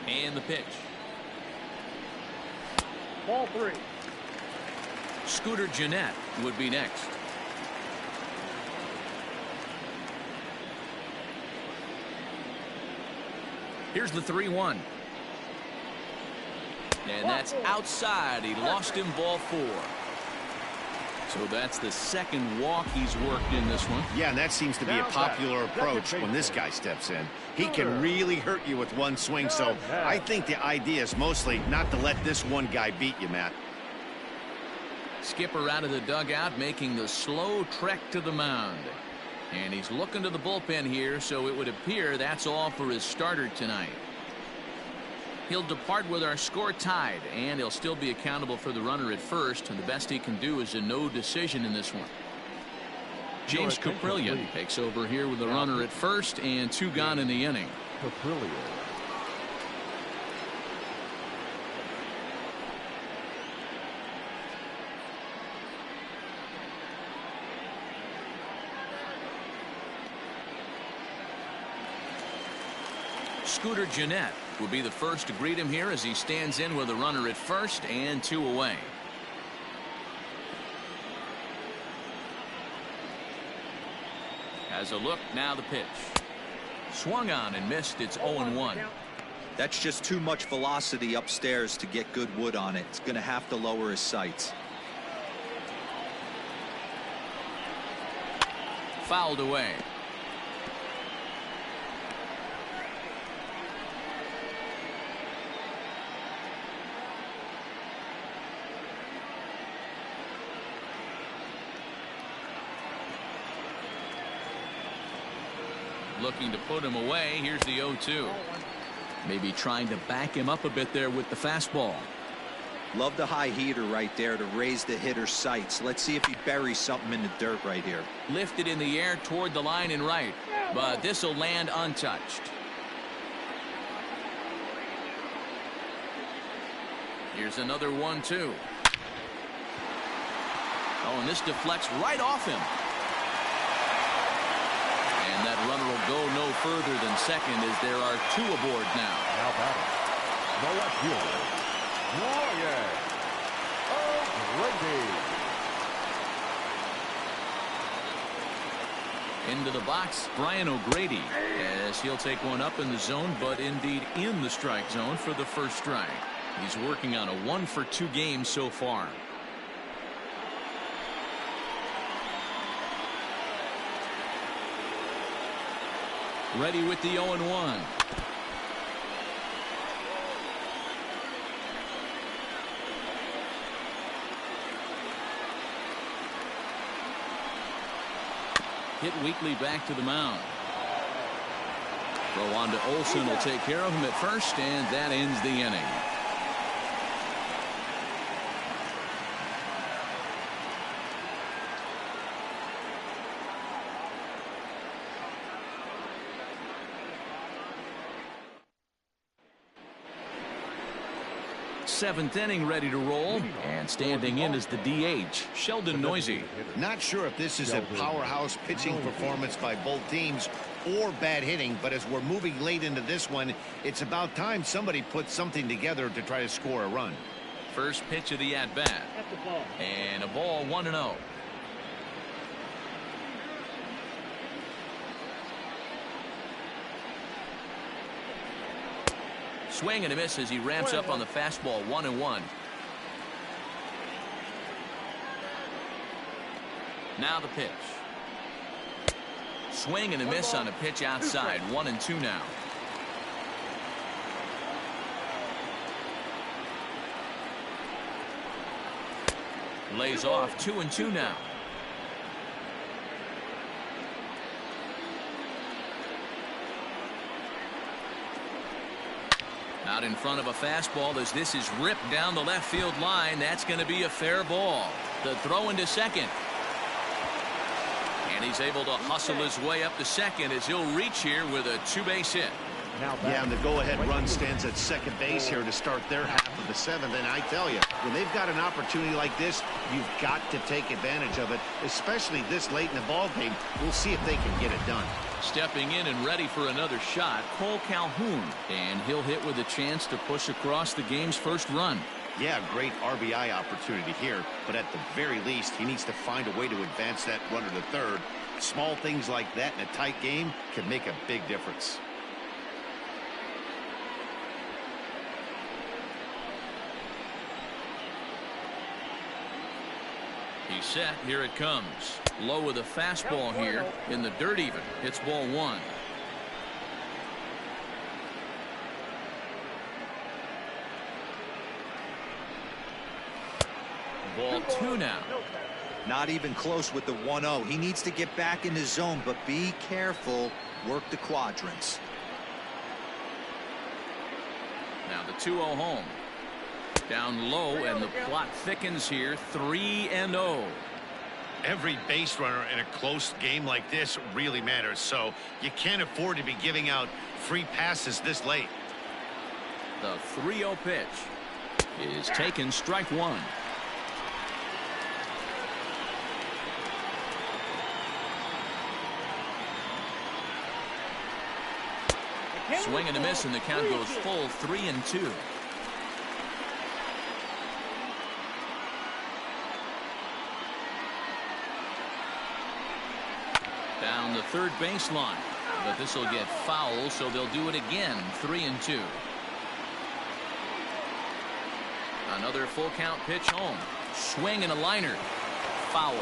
And the pitch. Ball 3. Scooter Gennett would be next. Here's the 3-1. And that's outside. He lost him, ball 4. So that's the second walk he's worked in this one. Yeah, and that seems to be a popular approach when this guy steps in. He can really hurt you with one swing, so I think the idea is mostly not to let this one guy beat you, Matt. Skipper out of the dugout, making the slow trek to the mound. And he's looking to the bullpen here, so it would appear that's all for his starter tonight. He'll depart with our score tied, and he'll still be accountable for the runner at first, and the best he can do is a no decision in this one. James Caprillion takes over here with the runner at first and 2 gone in the inning. Caprillion. Scooter Gennett will be the first to greet him here as he stands in with a runner at first and 2 away. As a look, now the pitch. Swung on and missed. It's 0-1. That's just too much velocity upstairs to get good wood on it. It's going to have to lower his sights. Fouled away. Looking to put him away. Here's the 0-2. Maybe trying to back him up a bit there with the fastball. Love the high heater right there to raise the hitter's sights. Let's see if he buries something in the dirt right here. Lifted in the air toward the line and right, but this will land untouched. Here's another 1-2. Oh, and this deflects right off him. And that runner will go no further than second as there are 2 aboard now. Now batting, the left fielder, Ryan O'Grady. Into the box, Brian O'Grady, as he'll take one up in the zone, but indeed in the strike zone for the first strike. He's working on a 1-for-2 game so far. Ready with the 0-1. Hit weakly back to the mound. Throw on to Olsen will take care of him at first, and that ends the inning. Seventh inning ready to roll, and standing in is the DH, Sheldon Noisy. Not sure if this is a powerhouse pitching performance by both teams or bad hitting, but as we're moving late into this one, it's about time somebody puts something together to try to score a run. First pitch of the at-bat, and a ball 1-0. Swing and a miss as he ramps up on the fastball. 1-1. Now the pitch. Swing and a miss on a pitch outside. 1-2 now. Lays off. 2-2 now. Out in front of a fastball as this is ripped down the left field line. That's going to be a fair ball. The throw into second. And he's able to hustle his way up to second as he'll reach here with a 2-base hit. Yeah, and the go-ahead run stands at second base here to start their half of the 7th. And I tell you, when they've got an opportunity like this, you've got to take advantage of it, especially this late in the ball game. We'll see if they can get it done. Stepping in and ready for another shot, Cole Calhoun, and he'll hit with a chance to push across the game's first run. Yeah, great RBI opportunity here, but at the very least, he needs to find a way to advance that runner to third. Small things like that in a tight game can make a big difference. He's set. Here it comes. Low with a fastball here in the dirt even. It's ball 1. Ball 2 now. Not even close with the 1-0. He needs to get back in the zone, but be careful. Work the quadrants. Now the 2-0 home. Down low, and the plot thickens here. 3-0. Every base runner in a close game like this really matters, so you can't afford to be giving out free passes this late. The 3-0 pitch is taken. Strike 1. Swing and a miss, and the count goes full. 3-2. Down the third baseline, but this will get foul, so they'll do it again. 3-2. Another full count pitch home. Swing and a liner. Foul.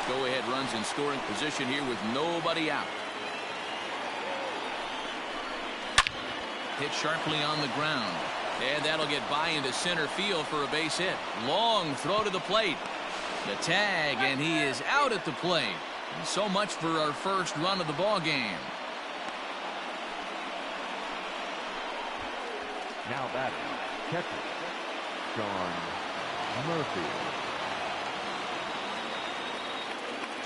Go ahead runs in scoring position here with nobody out. Hit sharply on the ground, and that'll get by into center field for a base hit. Long throw to the plate. The tag, and he is out at the plate. So much for our first run of the ball game. Now batting, catcher, Sean Murphy.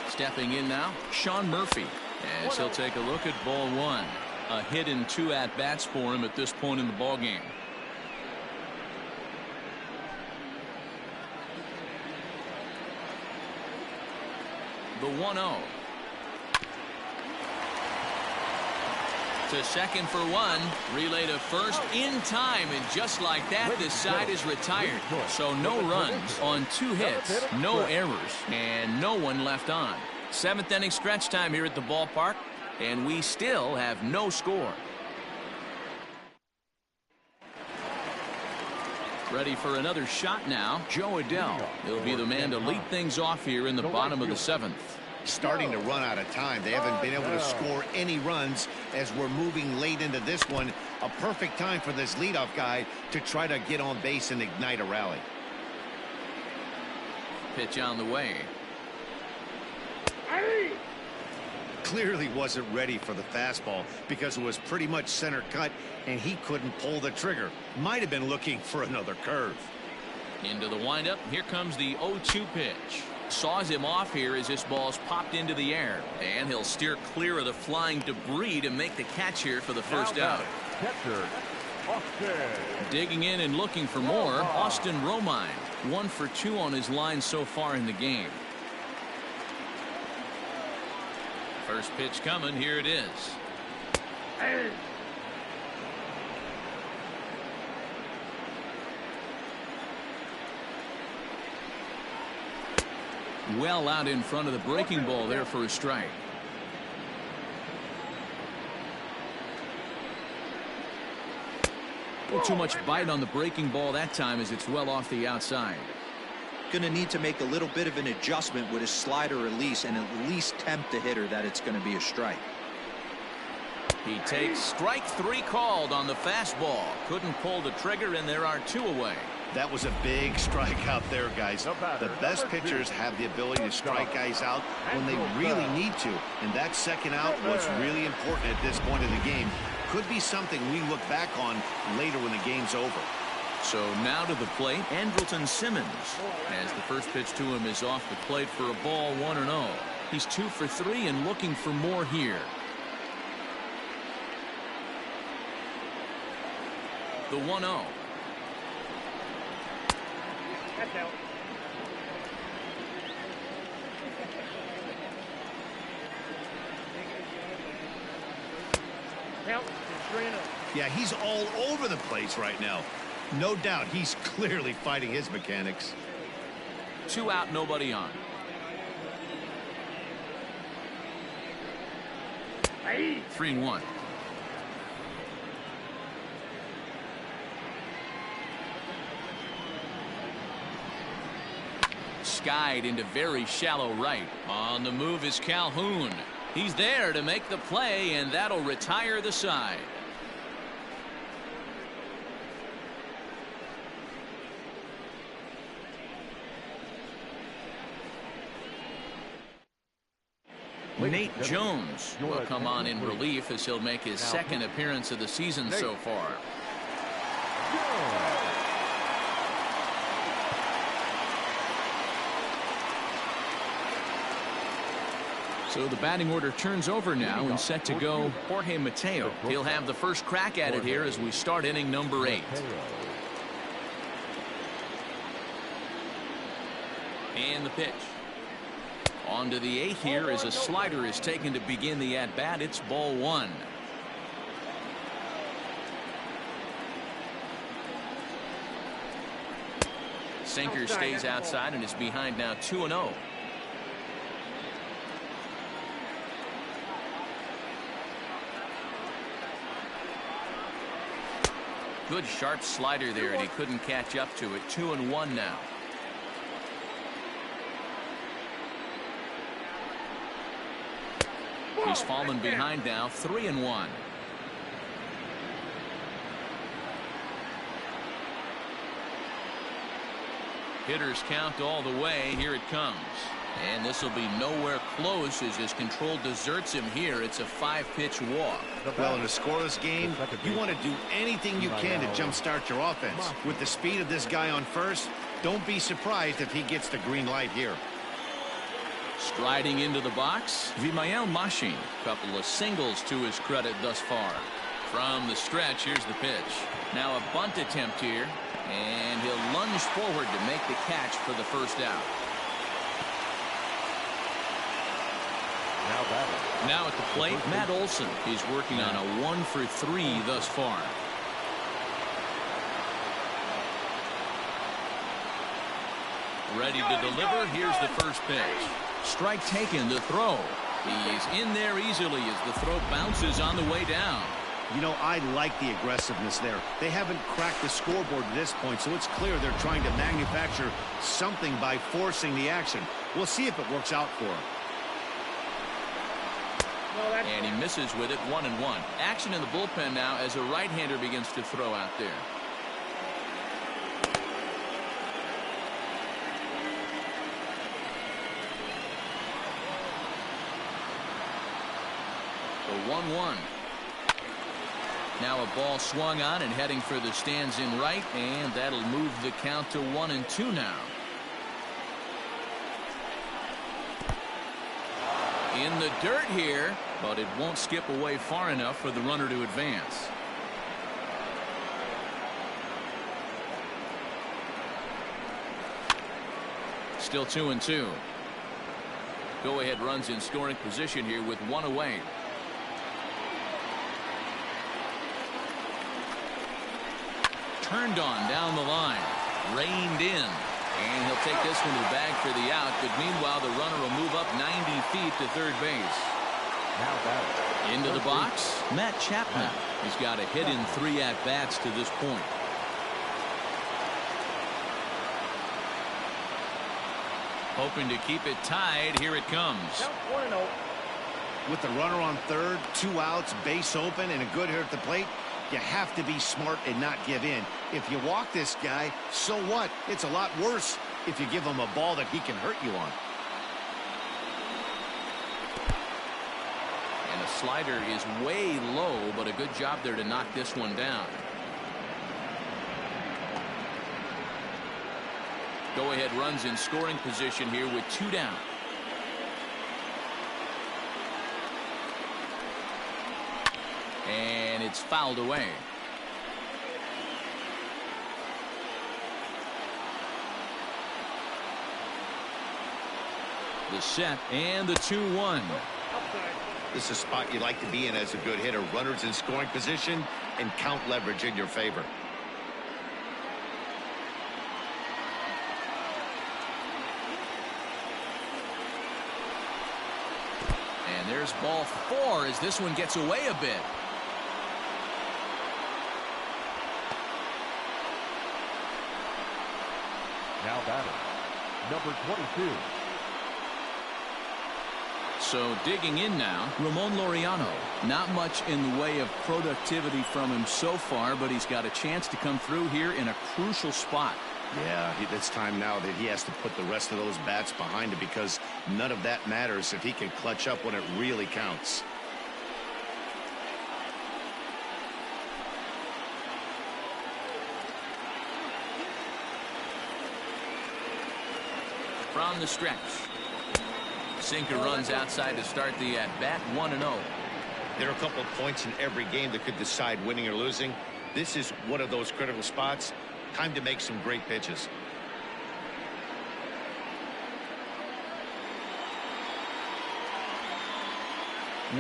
Stepping in now, Sean Murphy, as he'll take a look at ball one. A hit in 2 at-bats for him at this point in the ballgame. The 1-0. To second for one. Relay to first in time, and just like that, this side is retired. So no runs on 2 hits, no errors, and no one left on. 7th inning stretch time here at the ballpark, and we still have no score. Ready for another shot now, Joe Adell. He'll be the man to lead things off here in the bottom of the 7th. Starting to run out of time. They haven't been able to score any runs as we're moving late into this one. A perfect time for this leadoff guy to try to get on base and ignite a rally. Pitch on the way. Clearly wasn't ready for the fastball because it was pretty much center cut and he couldn't pull the trigger. Might have been looking for another curve. Into the windup. Here comes the 0-2 pitch. Saws him off here as this ball's popped into the air, and he'll steer clear of the flying debris to make the catch here for the first out. Catcher, Austin. Digging in and looking for more, Austin Romine. 1 for 2 on his line so far in the game. First pitch coming. Here it is. Well out in front of the breaking ball there for a strike. Too much bite on the breaking ball that time as it's well off the outside. Going to need to make a little bit of an adjustment with his slider release and at least tempt the hitter that it's going to be a strike. He takes strike 3 called on the fastball. Couldn't pull the trigger, and there are 2 away. That was a big strike out there, guys. The best pitchers have the ability to strike guys out when they really need to. And that second out was really important at this point of the game. Could be something we look back on later when the game's over. So now to the plate, Andrelton Simmons, as the first pitch to him is off the plate for a ball 1-0. He's 2 for 3 and looking for more here. The 1-0. That's out. Count is 3-0. Yeah, he's all over the place right now. No doubt he's clearly fighting his mechanics. 2 out, nobody on. Hey. 3-1. Skied into very shallow right. On the move is Calhoun. He's there to make the play, and that'll retire the side. Nate Jones will come on in relief as he'll make his second appearance of the season so far. So the batting order turns over now and set to go Jorge Mateo. He'll have the first crack at it here as we start inning number 8. And the pitch. On to the 8th here as a slider is taken to begin the at-bat. It's ball 1. Sinker stays outside and is behind now 2-0. Good sharp slider there, and he couldn't catch up to it. 2-1 now. He's fallen behind now. 3-1. Hitters count all the way. Here it comes. And this will be nowhere close as his control deserts him here. It's a 5-pitch walk. Well, in a scoreless game, you want to do anything you can to jumpstart your offense. With the speed of this guy on first, don't be surprised if he gets the green light here. Striding into the box, Vimael Machin. Couple of singles to his credit thus far. From the stretch, here's the pitch. Now a bunt attempt here, and he'll lunge forward to make the catch for the first out. Now at the plate, Matt Olson. He's working on a 1-for-3 thus far. Ready to deliver. Here's the first pitch. Strike taken, the throw. He's in there easily as the throw bounces on the way down. You know, I like the aggressiveness there. They haven't cracked the scoreboard at this point, so it's clear they're trying to manufacture something by forcing the action. We'll see if it works out for him. And he misses with it, 1-1. Action in the bullpen now as a right-hander begins to throw out there. The 1-1. Now a ball swung on and heading for the stands in right, and that'll move the count to 1-2 now. In the dirt here, but it won't skip away far enough for the runner to advance. Still 2-2. Go ahead runs in scoring position here with 1 away. Turned on down the line, reined in, and he'll take this one to the bag for the out. But meanwhile, the runner will move up 90 feet to third base. Into the box, Matt Chapman. He's got a hit in 3 at-bats to this point. Hoping to keep it tied. Here it comes. 1-0. With the runner on third, 2 outs, base open, and a good hitter at the plate, you have to be smart and not give in. If you walk this guy, so what? It's a lot worse if you give him a ball that he can hurt you on. And the slider is way low, but a good job there to knock this one down. Go ahead runs in scoring position here with 2 down. And it's fouled away. The set and the 2-1. This is a spot you like to be in as a good hitter. Runners in scoring position and count leverage in your favor. And there's ball 4 as this one gets away a bit. Now batting, number 22. So digging in now, Ramon Laureano. Not much in the way of productivity from him so far, but he's got a chance to come through here in a crucial spot. Yeah, it's time now that he has to put the rest of those bats behind him, because none of that matters if he can clutch up when it really counts. From the stretch. Sinker runs outside to start the at-bat, 1-0. There are a couple of points in every game that could decide winning or losing. This is one of those critical spots. Time to make some great pitches.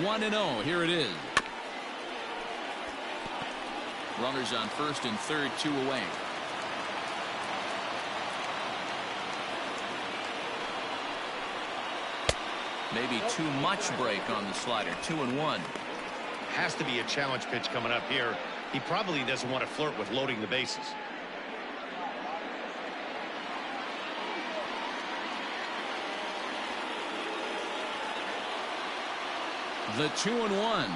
One and 0. Here it is. Runners on first and third, 2 away. Maybe too much break on the slider. 2-1. Has to be a challenge pitch coming up here. He probably doesn't want to flirt with loading the bases. The 2-1.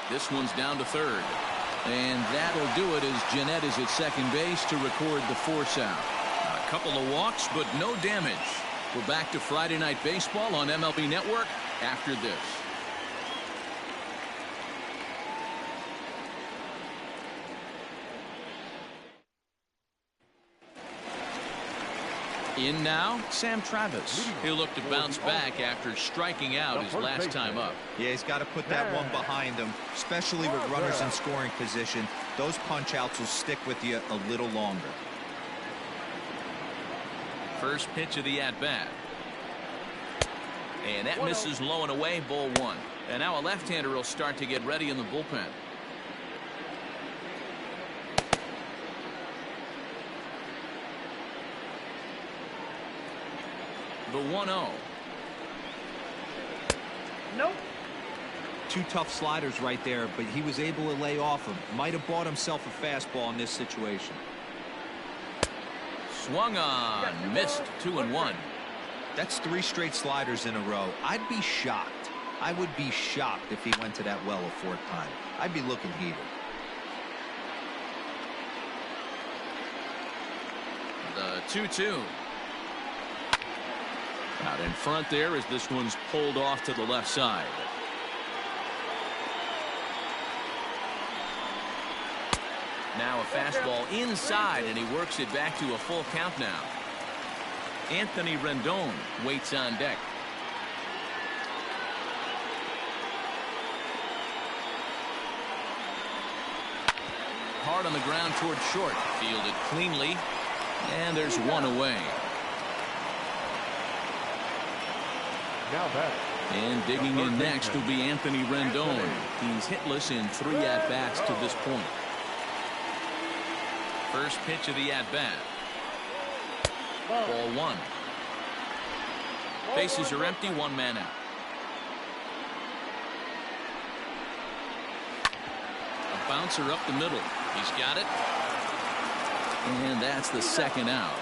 This one's down to third. And that'll do it as Jeanette is at second base to record the force out. couple of walks, but no damage. We're back to Friday Night Baseball on MLB Network after this. In now, Sam Travis. He'll look to bounce back after striking out his last time up. Yeah, he's got to put that one behind him, especially with runners in scoring position. Those punch-outs will stick with you a little longer. First pitch of the at-bat. And that misses low and away, ball one. And now a left-hander will start to get ready in the bullpen. The 1-0. Nope. Two tough sliders right there, but he was able to lay off him. Might have bought himself a fastball in this situation. Swung on, missed. 2-1. That's 3 straight sliders in a row. I'd be shocked. I would be shocked if he went to that well a 4th time. I'd be looking heated. The 2-2. Out in front there as this one's pulled off to the left side. Now a fastball inside, and he works it back to a full count now. Anthony Rendon waits on deck. Hard on the ground toward short. Fielded cleanly, and there's one away. Now back. And digging in next will be Anthony Rendon. He's hitless in 3 at-bats to this point. First pitch of the at-bat. Ball 1. Bases are empty, 1 man out. A bouncer up the middle. He's got it. And that's the 2nd out.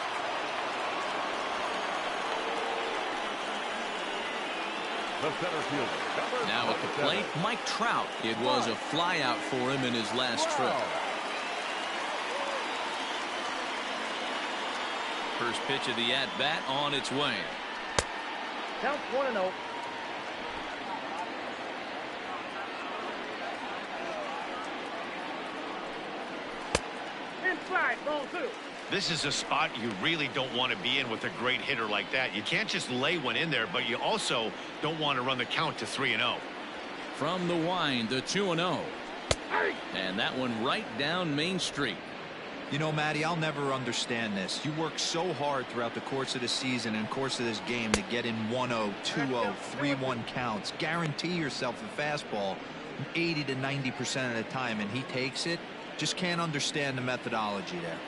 The center fielder. Now at the plate, Mike Trout. It was a flyout for him in his last trip. First pitch of the at-bat on its way. Count 1-0. Inside, ball 2. This is a spot you really don't want to be in with a great hitter like that. You can't just lay one in there, but you also don't want to run the count to 3-0. From the wind, the 2-0. And that one right down Main Street. You know, Matty, I'll never understand this. You work so hard throughout the course of the season and course of this game to get in 1-0, 2-0, 3-1 counts. Guarantee yourself a fastball 80 to 90% of the time, and he takes it. Just can't understand the methodology there.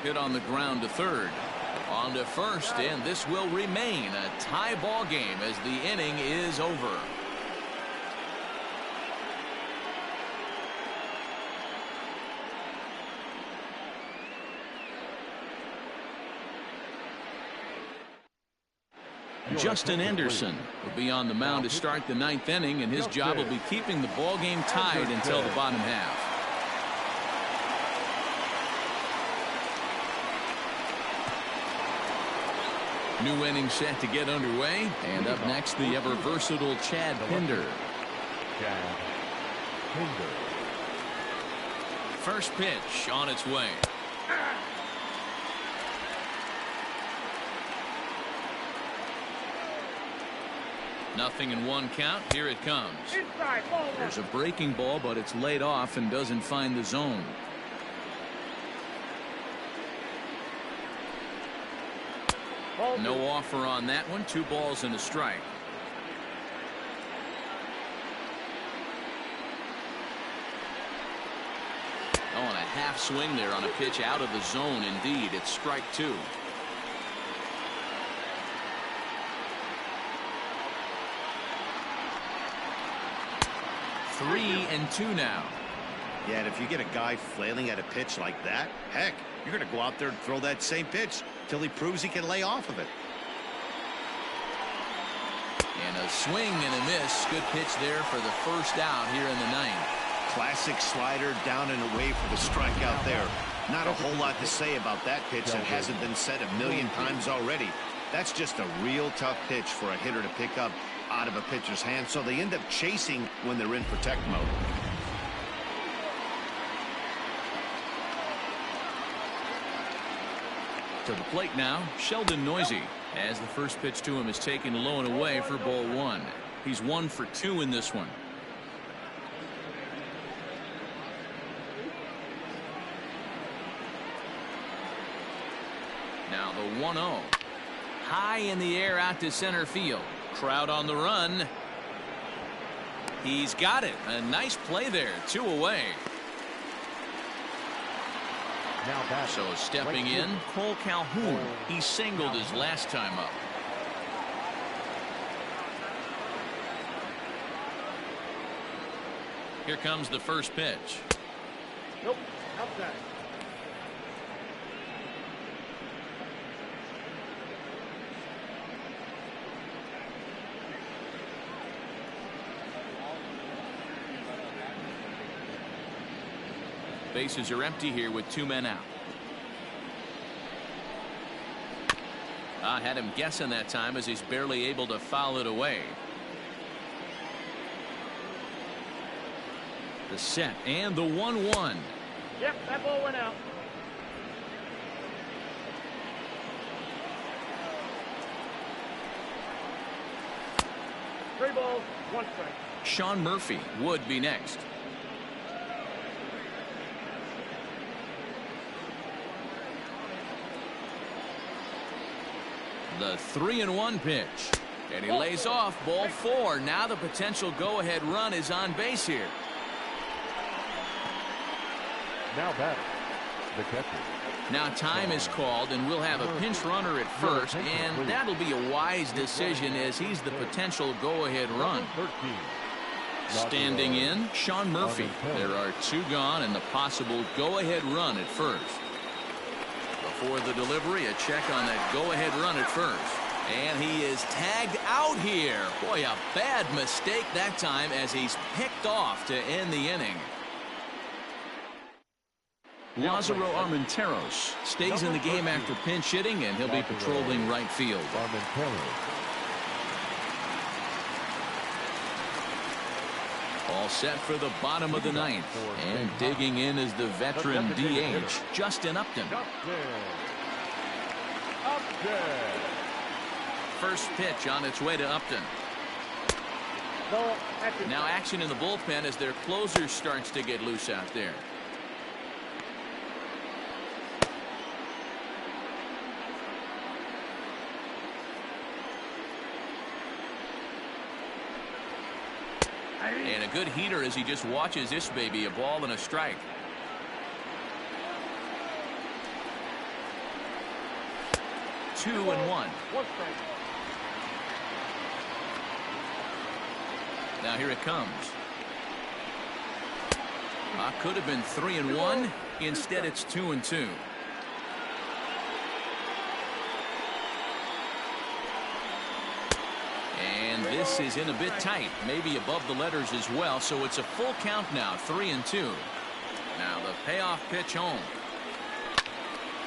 Hit on the ground to third. On to first, and this will remain a tie ball game as the inning is over. Justin Anderson will be on the mound to start the 9th inning, and his job will be keeping the ball game tied until the bottom half. New inning set to get underway, and up next the ever versatile Chad Pinder. First pitch on its way. Nothing in 1 count. Here it comes. There's a breaking ball, but it's laid off and doesn't find the zone. No offer on that one. 2 balls and a strike. Oh, and a half swing there on a pitch out of the zone. Indeed, it's strike 2. Three and 2 now. Yeah, and if you get a guy flailing at a pitch like that, heck, you're going to go out there and throw that same pitch till he proves he can lay off of it. And a swing and a miss. Good pitch there for the first out here in the 9th. Classic slider down and away for the strikeout there. Not a whole lot to say about that pitch that hasn't been said a million times already. That's just a real tough pitch for a hitter to pick up out of a pitcher's hand, so they end up chasing when they're in protect mode. To the plate now, Sheldon Noisy, as the first pitch to him is taken low and away for ball one. He's 1 for 2 in this one. Now the 1-0. High in the air out to center field. Crowd on the run. He's got it. A nice play there. 2 away. So stepping in, Cole Calhoun. He singled his last time up. Here comes the first pitch. Nope. Outside. Bases are empty here with 2 men out. I had him guessing that time as he's barely able to foul it away. The set and the 1-1. Yep, that ball went out. Three balls, 1 strike. Sean Murphy would be next. The 3-1 pitch. And he lays off ball 4. Now the potential go-ahead run is on base here. Now batting, the catcher. Now time is called, and we'll have a pinch runner at first, and that'll be a wise decision as he's the potential go-ahead run. 13. Standing in, Sean Murphy. There are 2 gone and the possible go-ahead run at first. Before the delivery, a check on that go-ahead run at first. And he is tagged out here. Boy, a bad mistake that time as he's picked off to end the inning. Lázaro Armenteros stays in the game after pinch hitting, and he'll be patrolling right field. All set for the bottom of the 9th. And digging in is the veteran DH, Justin Upton. First pitch on its way to Upton. Now action in the bullpen as their closer starts to get loose out there. And a good heater as he just watches this baby, a ball and a strike. Two and one. Now here it comes. Could have been 3-1. Instead it's 2-2. And this is in a bit tight, maybe above the letters as well, so it's a full count now, 3-2. Now the payoff pitch home.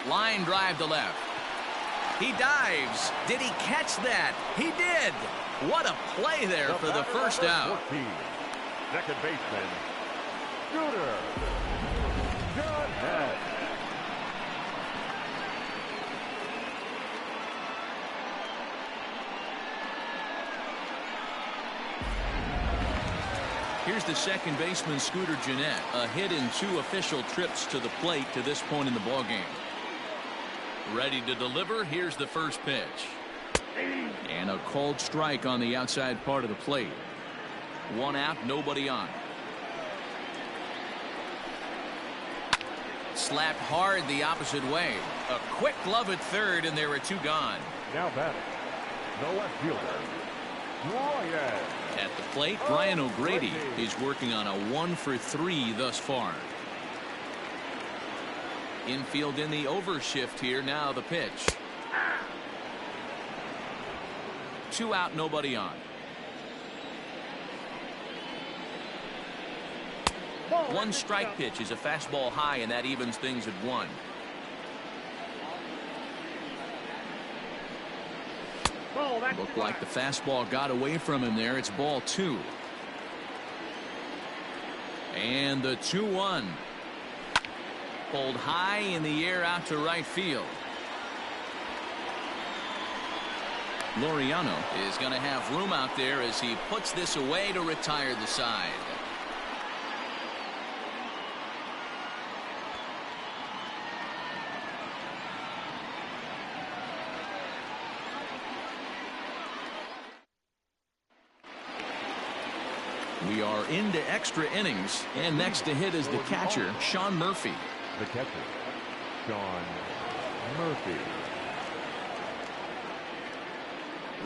Line drive to left. He dives. Did he catch that? He did. What a play there for the first out. 14. Second baseman, Scooter. Good head. Here's the second baseman, Scooter Gennett. A hit in 2 official trips to the plate to this point in the ballgame. Ready to deliver. Here's the first pitch. And a called strike on the outside part of the plate. 1 out, nobody on. Slapped hard the opposite way. A quick glove at third, and there are 2 gone. Now batting, the left fielder, Ryan. At the plate, Brian O'Grady is working on a 1 for 3 thus far. Infield in the overshift here. Now the pitch. 2 out, nobody on. One strike pitch is a fastball high, and that evens things at 1. Looked like the fastball got away from him there. It's ball 2. And the 2-1. Pulled high in the air out to right field. Laureano is going to have room out there as he puts this away to retire the side. We are into extra innings, and next to hit is the catcher, Sean Murphy. The catcher, Sean Murphy.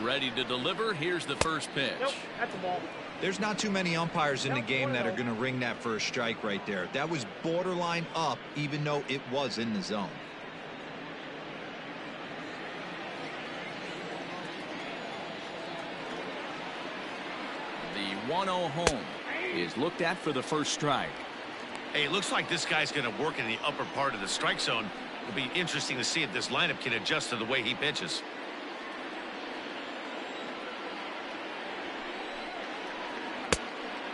Ready to deliver. Here's the first pitch. Nope, that's a ball. There's not too many umpires in the game that are going to ring that first strike right there. That was borderline up, even though it was in the zone. The 1-0 home is looked at for the first strike. Hey, it looks like this guy's going to work in the upper part of the strike zone. It'll be interesting to see if this lineup can adjust to the way he pitches.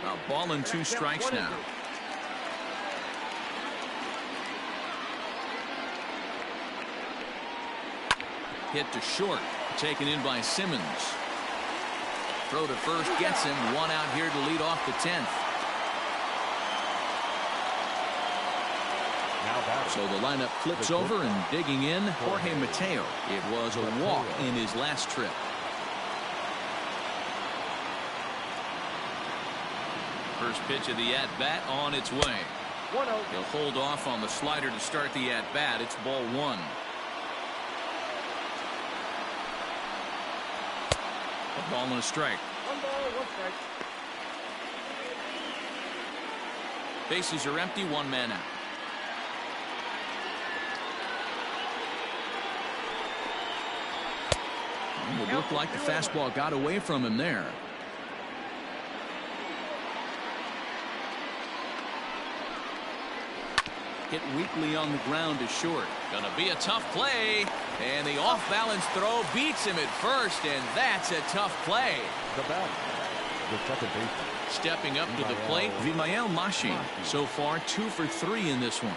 A ball and 2 strikes now. Hit to short, taken in by Simmons. Throw to first gets him. 1 out here to lead off the 10th. So the lineup flips over, and digging in, Jorge Mateo. It was a walk in his last trip. First pitch of the at-bat on its way. 1-0. He'll hold off on the slider to start the at-bat. It's ball 1. A ball and a strike. 1 ball, 1 strike. Bases are empty, 1 man out. It looked like the fastball got away from him there. Hit weakly on the ground to short. Gonna be a tough play, and the off-balance throw beats him at first, and that's a tough play. The batter, the second baseman. Stepping up to the plate, Vimael Machi. So far 2 for 3 in this one.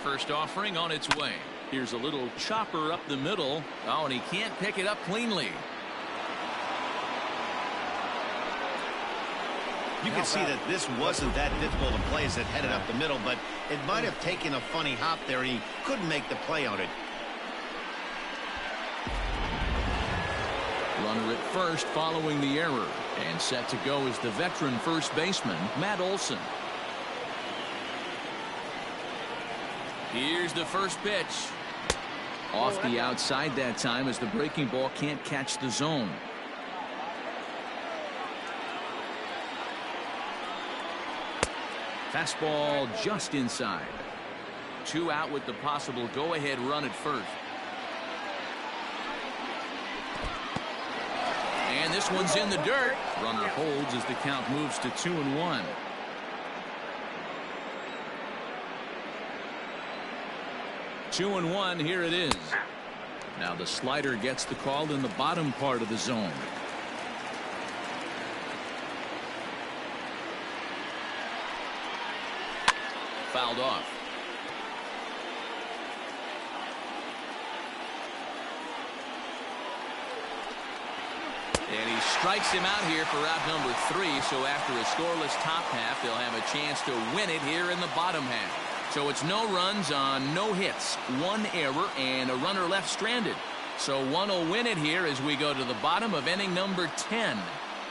First offering on its way. Here's a little chopper up the middle. Oh, and he can't pick it up cleanly. You can see that this wasn't that difficult a play as it headed up the middle, but it might have taken a funny hop there, and he couldn't make the play on it. Runner at first following the error, and set to go is the veteran first baseman, Matt Olson. Here's the first pitch. Off the outside that time as the breaking ball can't catch the zone. Fastball just inside. 2 out with the possible go-ahead run at first. And this one's in the dirt. Runner holds as the count moves to 2-1. Two and 1, here it is. Now the slider gets the call in the bottom part of the zone. Fouled off. And he strikes him out here for out number 3. So after a scoreless top half, they'll have a chance to win it here in the bottom half. So it's no runs on no hits, 1 error, and a runner left stranded. So one will win it here as we go to the bottom of inning number 10.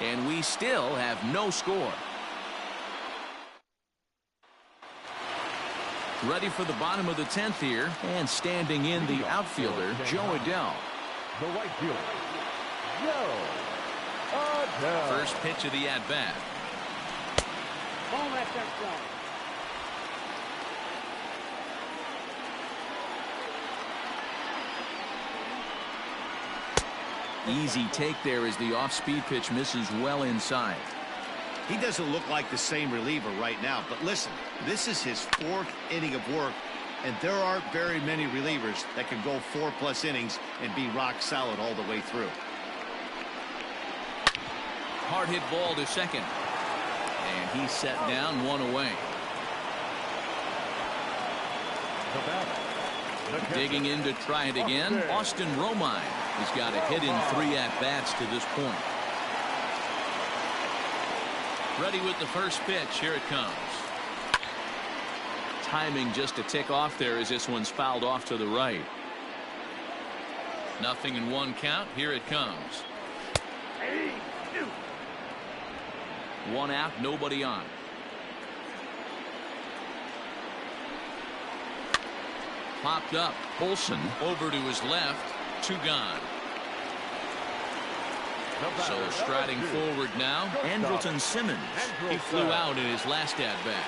And we still have no score. Ready for the bottom of the 10th here, and standing in the outfielder, Joe Adell. The right fielder, Joe Adell. First pitch of the at-bat. Ball left, that's strong. Easy take there as the off-speed pitch misses well inside. He doesn't look like the same reliever right now, but listen, this is his 4th inning of work, and there aren't very many relievers that can go 4+ innings and be rock solid all the way through. Hard hit ball to second, and he's set down, 1 away. Digging in to try it again, Austin Romine. He's got a hit in 3 at-bats to this point. Ready with the first pitch. Here it comes. Timing just a tick off there as this one's fouled off to the right. 0-1 count. Here it comes. 1 out, nobody on. Popped up. Olsen over to his left. 2 gone. So striding forward now, Andrelton Simmons. He flew out in his last at-bat.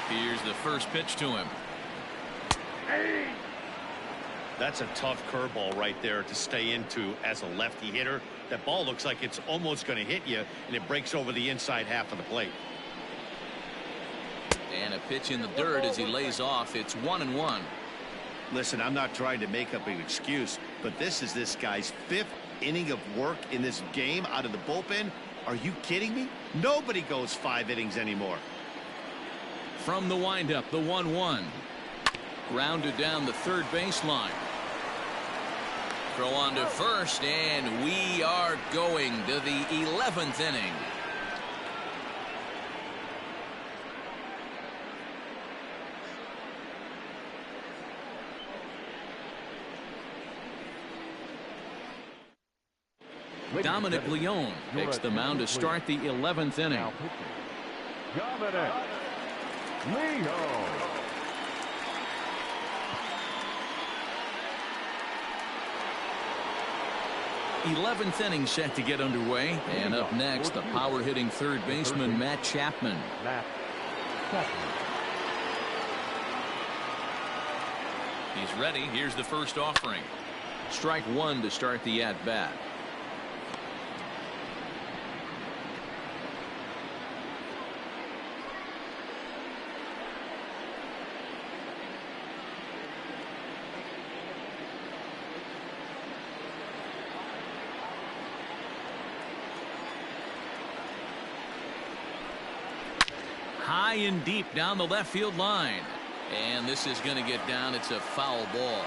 Here's the first pitch to him. That's a tough curveball right there to stay into as a lefty hitter. That ball looks like it's almost going to hit you, and it breaks over the inside half of the plate. And a pitch in the dirt as he lays off. It's 1-1. Listen, I'm not trying to make up an excuse, but this is this guy's 5th inning of work in this game out of the bullpen. Are you kidding me? Nobody goes 5 innings anymore. From the windup, the 1-1. Grounded down the third baseline. Throw on to first, and we are going to the 11th inning. Dominic Leone takes the mound to start the 11th inning. Dominic Leone. 11th inning set to get underway, and up next the power hitting third baseman Matt Chapman. He's ready. Here's the first offering. Strike 1 to start the at bat. High and deep down the left field line. And this is going to get down. It's a foul ball.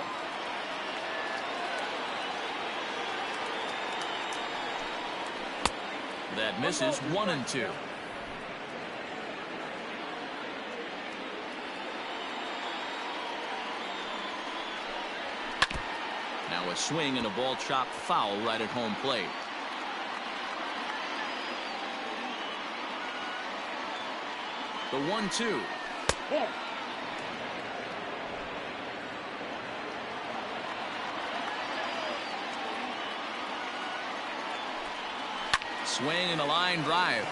That misses. 1-2. Now a swing and a ball chopped foul right at home plate. The 1-2. Swing and a line drive.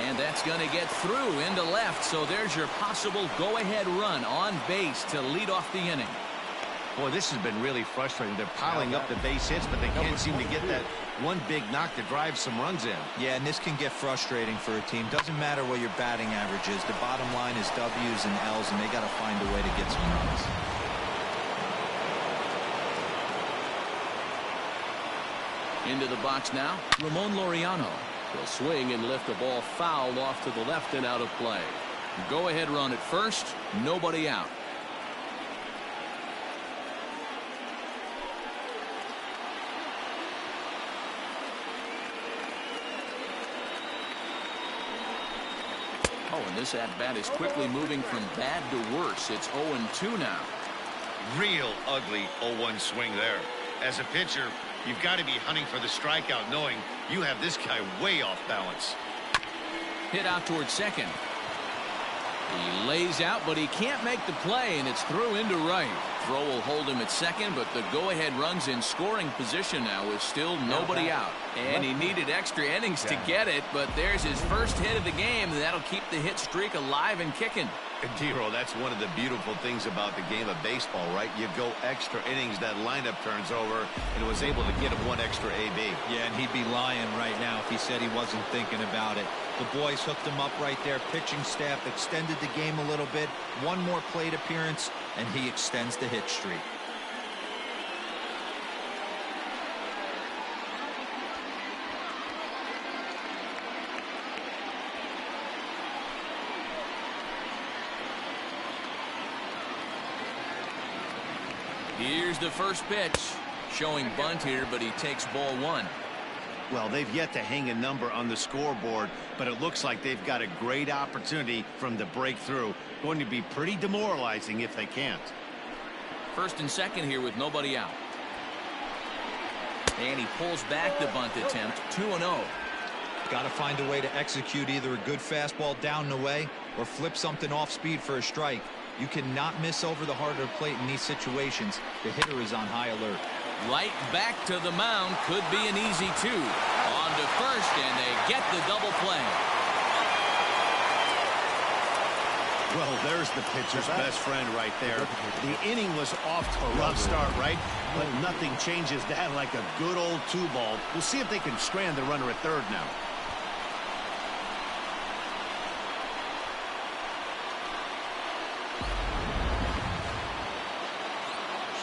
And that's going to get through into left. So there's your possible go-ahead run on base to lead off the inning. Boy, this has been really frustrating. They're piling up the base hits, but they can't seem to get that one big knock to drive some runs in. Yeah, and this can get frustrating for a team. Doesn't matter what your batting average is. The bottom line is W's and L's, and they got to find a way to get some runs. Into the box now, Ramon Laureano will swing and lift the ball foul off to the left and out of play. Go-ahead run at first, nobody out. Oh, and this at-bat is quickly moving from bad to worse. It's 0-2 now. Real ugly 0-1 swing there. As a pitcher, you've got to be hunting for the strikeout, knowing you have this guy way off balance. Hit out towards second. He lays out, but he can't make the play, and it's through into right. Throw will hold him at second, but the go-ahead run's in scoring position now with still nobody out. And he needed extra innings to get it, but there's his first hit of the game, and that'll keep the hit streak alive and kicking. Dero, that's one of the beautiful things about the game of baseball, right? You go extra innings, that lineup turns over, and was able to get him one extra AB. Yeah, and he'd be lying right now if he said he wasn't thinking about it. The boys hooked him up right there. Pitching staff extended the game a little bit. One more plate appearance, and he extends the hit streak. Here's the first pitch. Showing bunt here, but he takes ball one. Well, they've yet to hang a number on the scoreboard, but it looks like they've got a great opportunity from the breakthrough. Going to be pretty demoralizing if they can't. First and second here with nobody out. And he pulls back the bunt attempt. 2-0. Got to find a way to execute either a good fastball down the way or flip something off speed for a strike. You cannot miss over the heart of the plate in these situations. The hitter is on high alert. Right back to the mound. Could be an easy two. On to first, and they get the double play. Well, there's the pitcher's best friend right there. The inning was off to a rough start, right? But nothing changes that like a good old two-ball. We'll see if they can strand the runner at third now.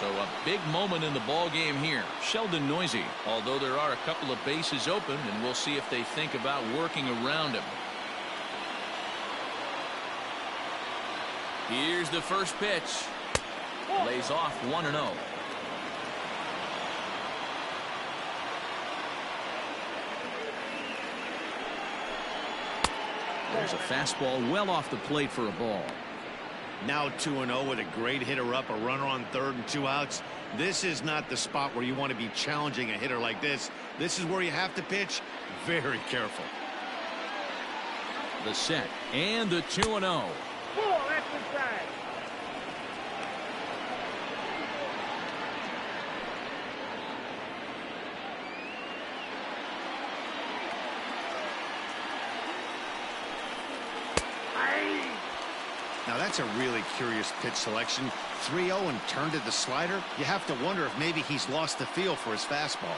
So a big moment in the ball game here. Sheldon Noisy, although there are a couple of bases open, and we'll see if they think about working around him. Here's the first pitch. Lays off 1-0. There's a fastball well off the plate for a ball. Now 2-0 with a great hitter up, a runner on third and 2 outs. This is not the spot where you want to be challenging a hitter like this. This is where you have to pitch very careful. The set and the 2-0. Ball, that's inside. Now that's a really curious pitch selection. 3-0 and turned to the slider. You have to wonder if maybe he's lost the feel for his fastball.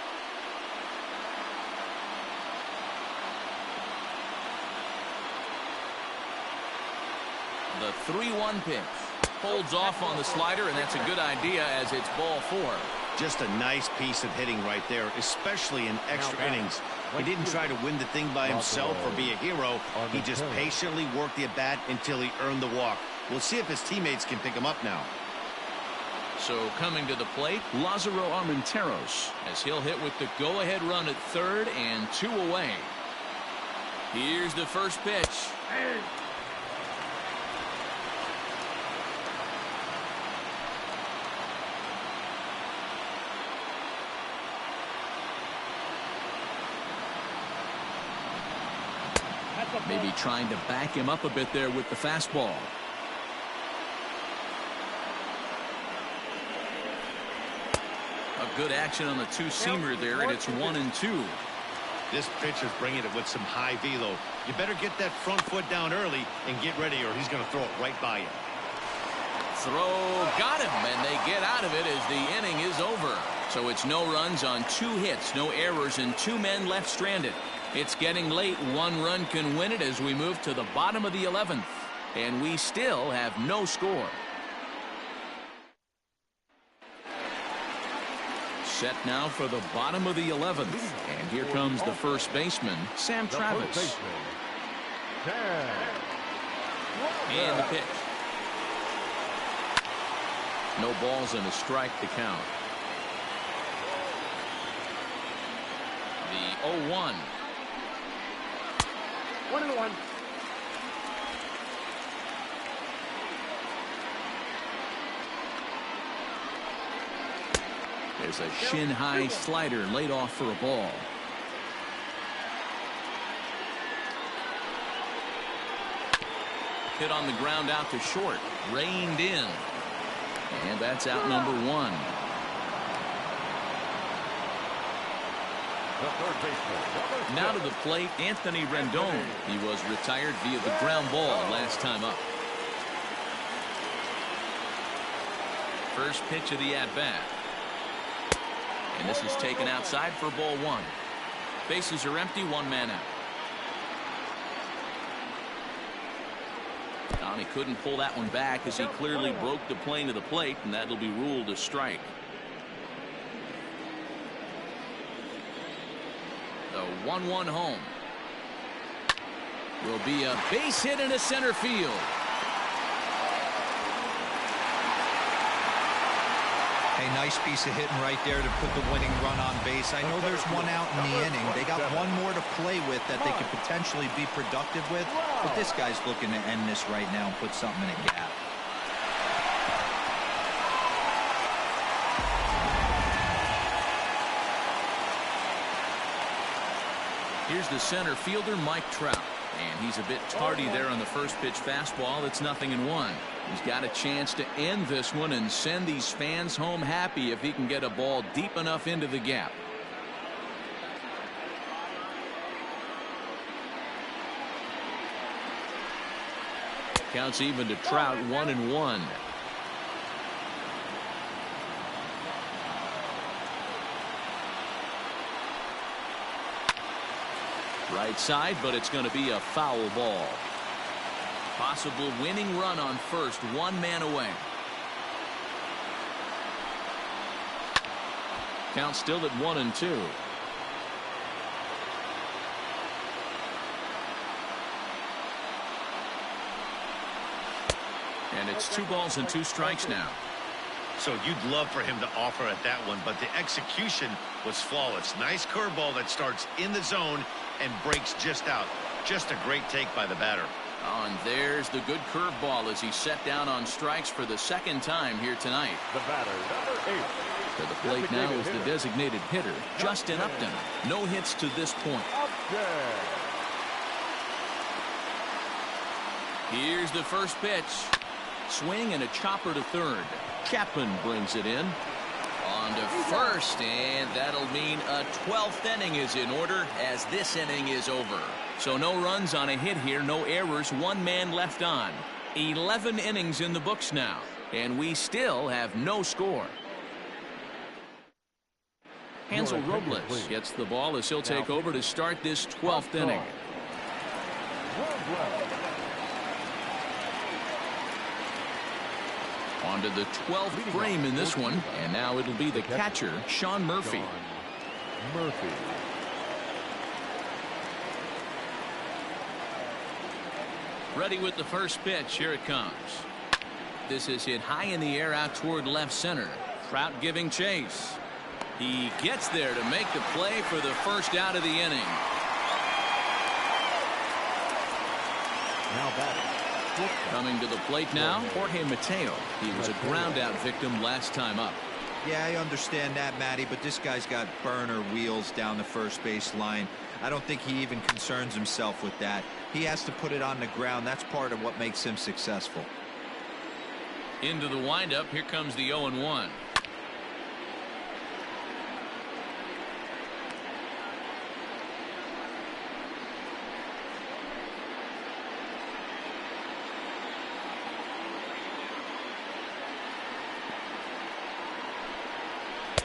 The 3-1 pitch. Holds off on the slider, and that's a good idea as it's ball 4. Just a nice piece of hitting right there, especially in extra innings. He didn't try to win the thing by himself or be a hero. He just patiently worked the at-bat until he earned the walk. We'll see if his teammates can pick him up now. So coming to the plate, Lázaro Armenteros, as he'll hit with the go-ahead run at third and 2 away. Here's the first pitch. Maybe trying to back him up a bit there with the fastball. A good action on the two-seamer there, and it's 1-2. This pitcher's bringing it with some high velo. You better get that front foot down early and get ready, or he's going to throw it right by you. Throw, got him, and they get out of it as the inning is over. So it's no runs on 2 hits, no errors, and 2 men left stranded. It's getting late. 1 run can win it as we move to the bottom of the 11th. And we still have no score. Set now for the bottom of the 11th. And here comes the first baseman, Sam Travis. And the pitch. No balls and a strike to count. The 0-1. 1-1. There's a shin-high slider laid off for a ball. Hit on the ground out to short. Reined in. And that's out number 1. Now to the plate, Anthony Rendon. He was retired via the ground ball last time up. First pitch of the at-bat. And this is taken outside for ball one. Bases are empty, one man out. He couldn't pull that one back as he clearly broke the plane to the plate, and that'll be ruled a strike. The 1-1 home will be a base hit into center field. A nice piece of hitting right there to put the winning run on base. I know there's one out in the inning. They got one more to play with that they could potentially be productive with, but this guy's looking to end this right now and put something in a gap. Here's the center fielder, Mike Trout. And he's a bit tardy there on the first pitch fastball. It's 0-1. He's got a chance to end this one and send these fans home happy if he can get a ball deep enough into the gap. Counts even to Trout, 1-1. Right side, but it's going to be a foul ball. Possible winning run on first, one man away. Count still at 1-2. And it's 2 balls and 2 strikes now. So you'd love for him to offer at that one, but the execution was flawless. Nice curveball that starts in the zone and breaks just out. Just a great take by the batter. Oh, and there's the good curveball as he set down on strikes for the second time here tonight. The batter, number 8. To the plate now is the designated hitter, Justin Upton. No hits to this point. Here's the first pitch. Swing and a chopper to third. Chapman brings it in. On to first, and that'll mean a 12th inning is in order as this inning is over. So no runs on a hit here, no errors, one man left on. 11 innings in the books now, and we still have no score. Hansel Robles gets the ball as he'll take over to start this 12th inning. On to the 12th frame in this one, and now it'll be the catcher, Sean Murphy. Ready with the first pitch. Here it comes. This is hit high in the air out toward left center. Trout giving chase. He gets there to make the play for the first out of the inning. Now batting. Coming to the plate now, Jorge Mateo. He was a ground out victim last time up. Yeah, I understand that, Matty, but this guy's got burner wheels down the first base line. I don't think he even concerns himself with that. He has to put it on the ground. That's part of what makes him successful. Into the windup. Here comes the 0-1.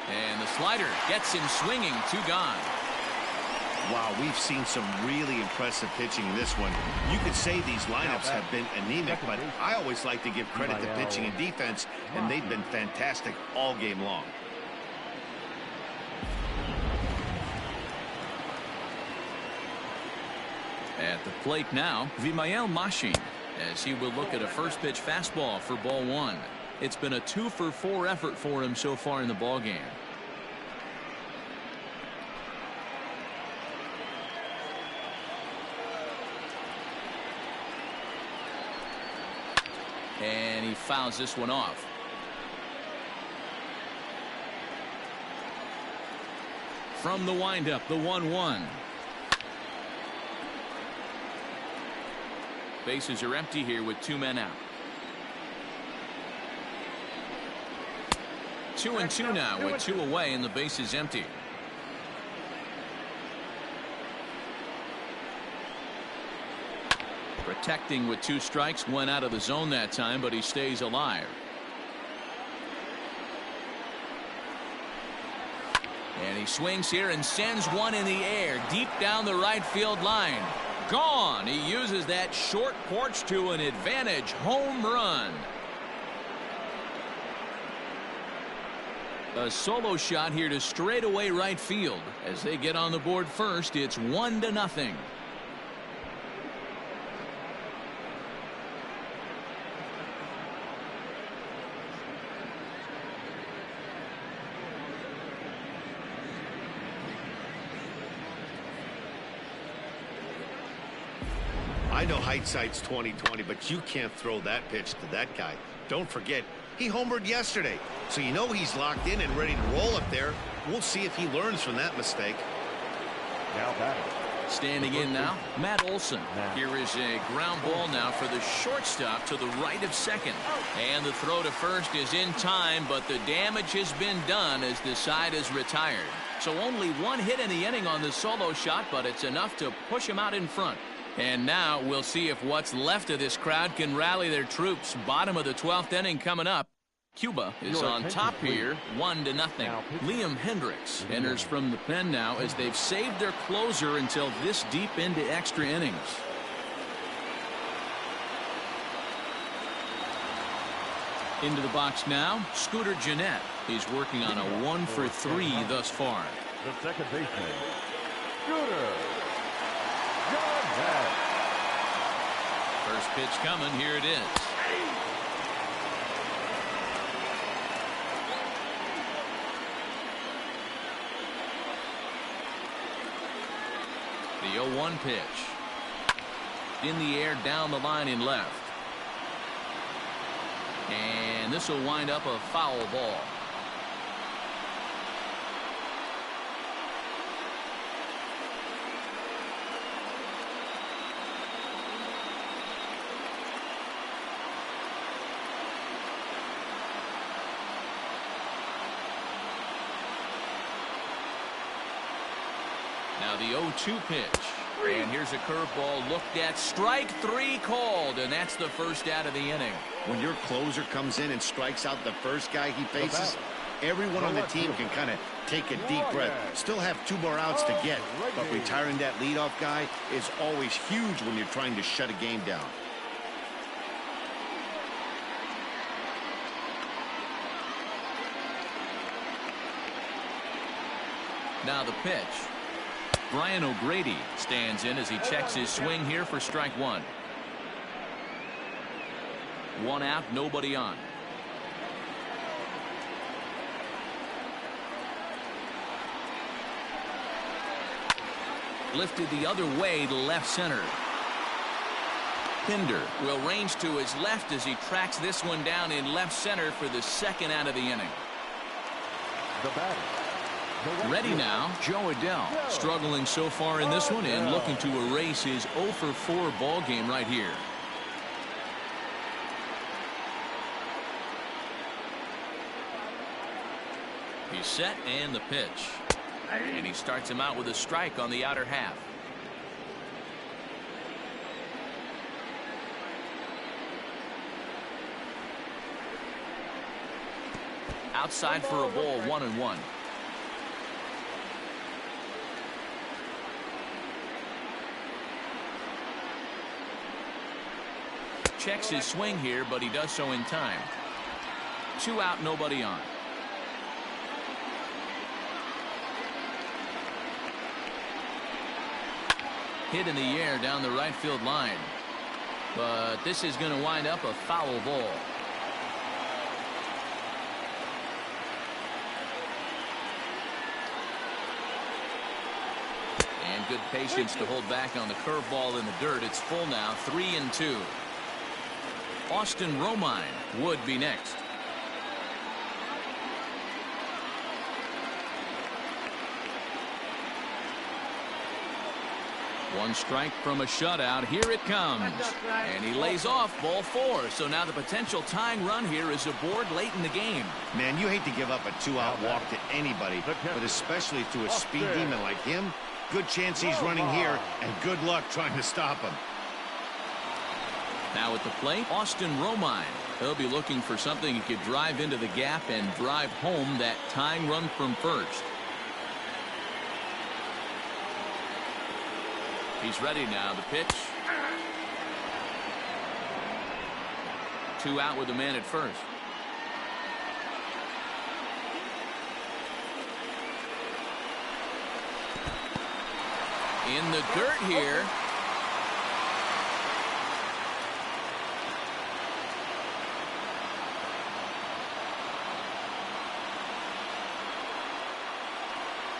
And the slider gets him swinging. 2 gone. Wow, we've seen some really impressive pitching in this one. You could say these lineups have been anemic, but I always like to give credit to pitching and defense, and they've been fantastic all game long. At the plate now, Vimael Machin, as he will look at a first pitch fastball for ball 1. It's been a 2-for-4 effort for him so far in the ballgame. And he fouls this one off. From the windup, the 1-1. Bases are empty here with 2 men out. 2-2 now with 2 away and the base is empty. Protecting with 2 strikes, went out of the zone that time, but he stays alive. And he swings here and sends one in the air deep down the right field line. Gone. He uses that short porch to an advantage home run. A solo shot here to straightaway right field. As they get on the board first, it's 1-0. I know hindsight's 20/20, but you can't throw that pitch to that guy. Don't forget, he homered yesterday, so you know he's locked in and ready to roll up there. We'll see if he learns from that mistake. Now batting. Standing in now, Matt Olson. Here is a ground ball now for the shortstop to the right of second. And the throw to first is in time, but the damage has been done as the side is retired. So only one hit in the inning on the solo shot, but it's enough to push him out in front. And now we'll see if what's left of this crowd can rally their troops. Bottom of the 12th inning coming up. Cuba is on top here, 1-0. Liam Hendricks enters from the pen now as they've saved their closer until this deep into extra innings. Into the box now, Scooter Gennett. He's working on a 1-for-3 thus far. The second baseman, Scooter. First pitch coming. Here it is. The 0-1 pitch. In the air down the line in left. And this will wind up a foul ball. Now the 0-2 pitch. And here's a curveball looked at. Strike 3 called, and that's the first out of the inning. When your closer comes in and strikes out the first guy he faces, everyone on the team can kind of take a deep breath. Still have 2 more outs to get, but retiring that leadoff guy is always huge when you're trying to shut a game down. Now the pitch. Brian O'Grady stands in as he checks his swing here for strike 1. 1 out, nobody on. Lifted the other way to left center. Pinder will range to his left as he tracks this one down in left center for the second out of the inning. The batter. Ready now, Joe Adell. Struggling so far in this one and looking to erase his 0-for-4 ball game right here. He's set and the pitch. And he starts him out with a strike on the outer half. Outside for a ball, 1-1. Checks his swing here, but he does so in time. 2 out, nobody on. Hit in the air down the right field line. But this is going to wind up a foul ball. And good patience to hold back on the curveball in the dirt. It's full now, 3-2. Austin Romine would be next. One strike from a shutout. Here it comes. And he lays off ball 4. So now the potential tying run here is aboard late in the game. Man, you hate to give up a 2-out walk to anybody, but especially to a speed demon like him. Good chance he's running here, and good luck trying to stop him. Now at the plate, Austin Romine. He'll be looking for something he could drive into the gap and drive home that tying run from first. He's ready now. The pitch. 2 out with the man at first. In the dirt here.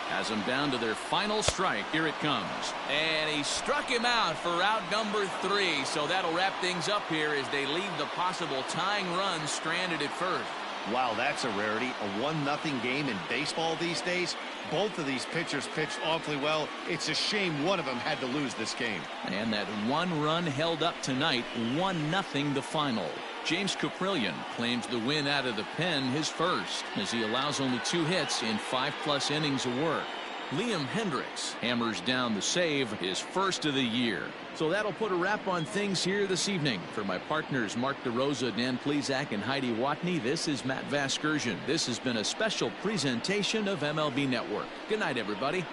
Has them down to their final strike. Here it comes. And he struck him out for out number 3. So that'll wrap things up here as they leave the possible tying run stranded at first. Wow, that's a rarity. A 1-0 game in baseball these days. Both of these pitchers pitched awfully well. It's a shame one of them had to lose this game. And that 1 run held up tonight. 1-0 the final. James Caprillion claims the win out of the pen, his first, as he allows only 2 hits in 5+ innings of work. Liam Hendricks hammers down the save, his first of the year. So that'll put a wrap on things here this evening. For my partners Mark DeRosa, Dan Plesac, and Heidi Watney, this is Matt Vasgersian. This has been a special presentation of MLB Network. Good night, everybody.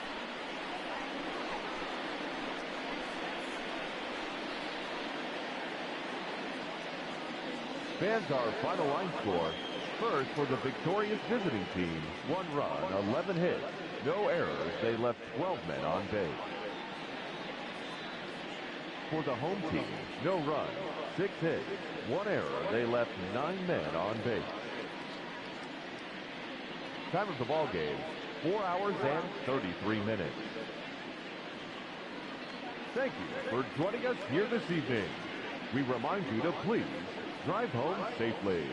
Fans, our final line score. First, for the victorious visiting team, 1 run, 11 hits, no errors. They left 12 men on base. For the home team, no run, 6 hits, 1 error. They left 9 men on base. Time of the ball game, 4 hours and 33 minutes. Thank you for joining us here this evening. We remind you to please drive home safely.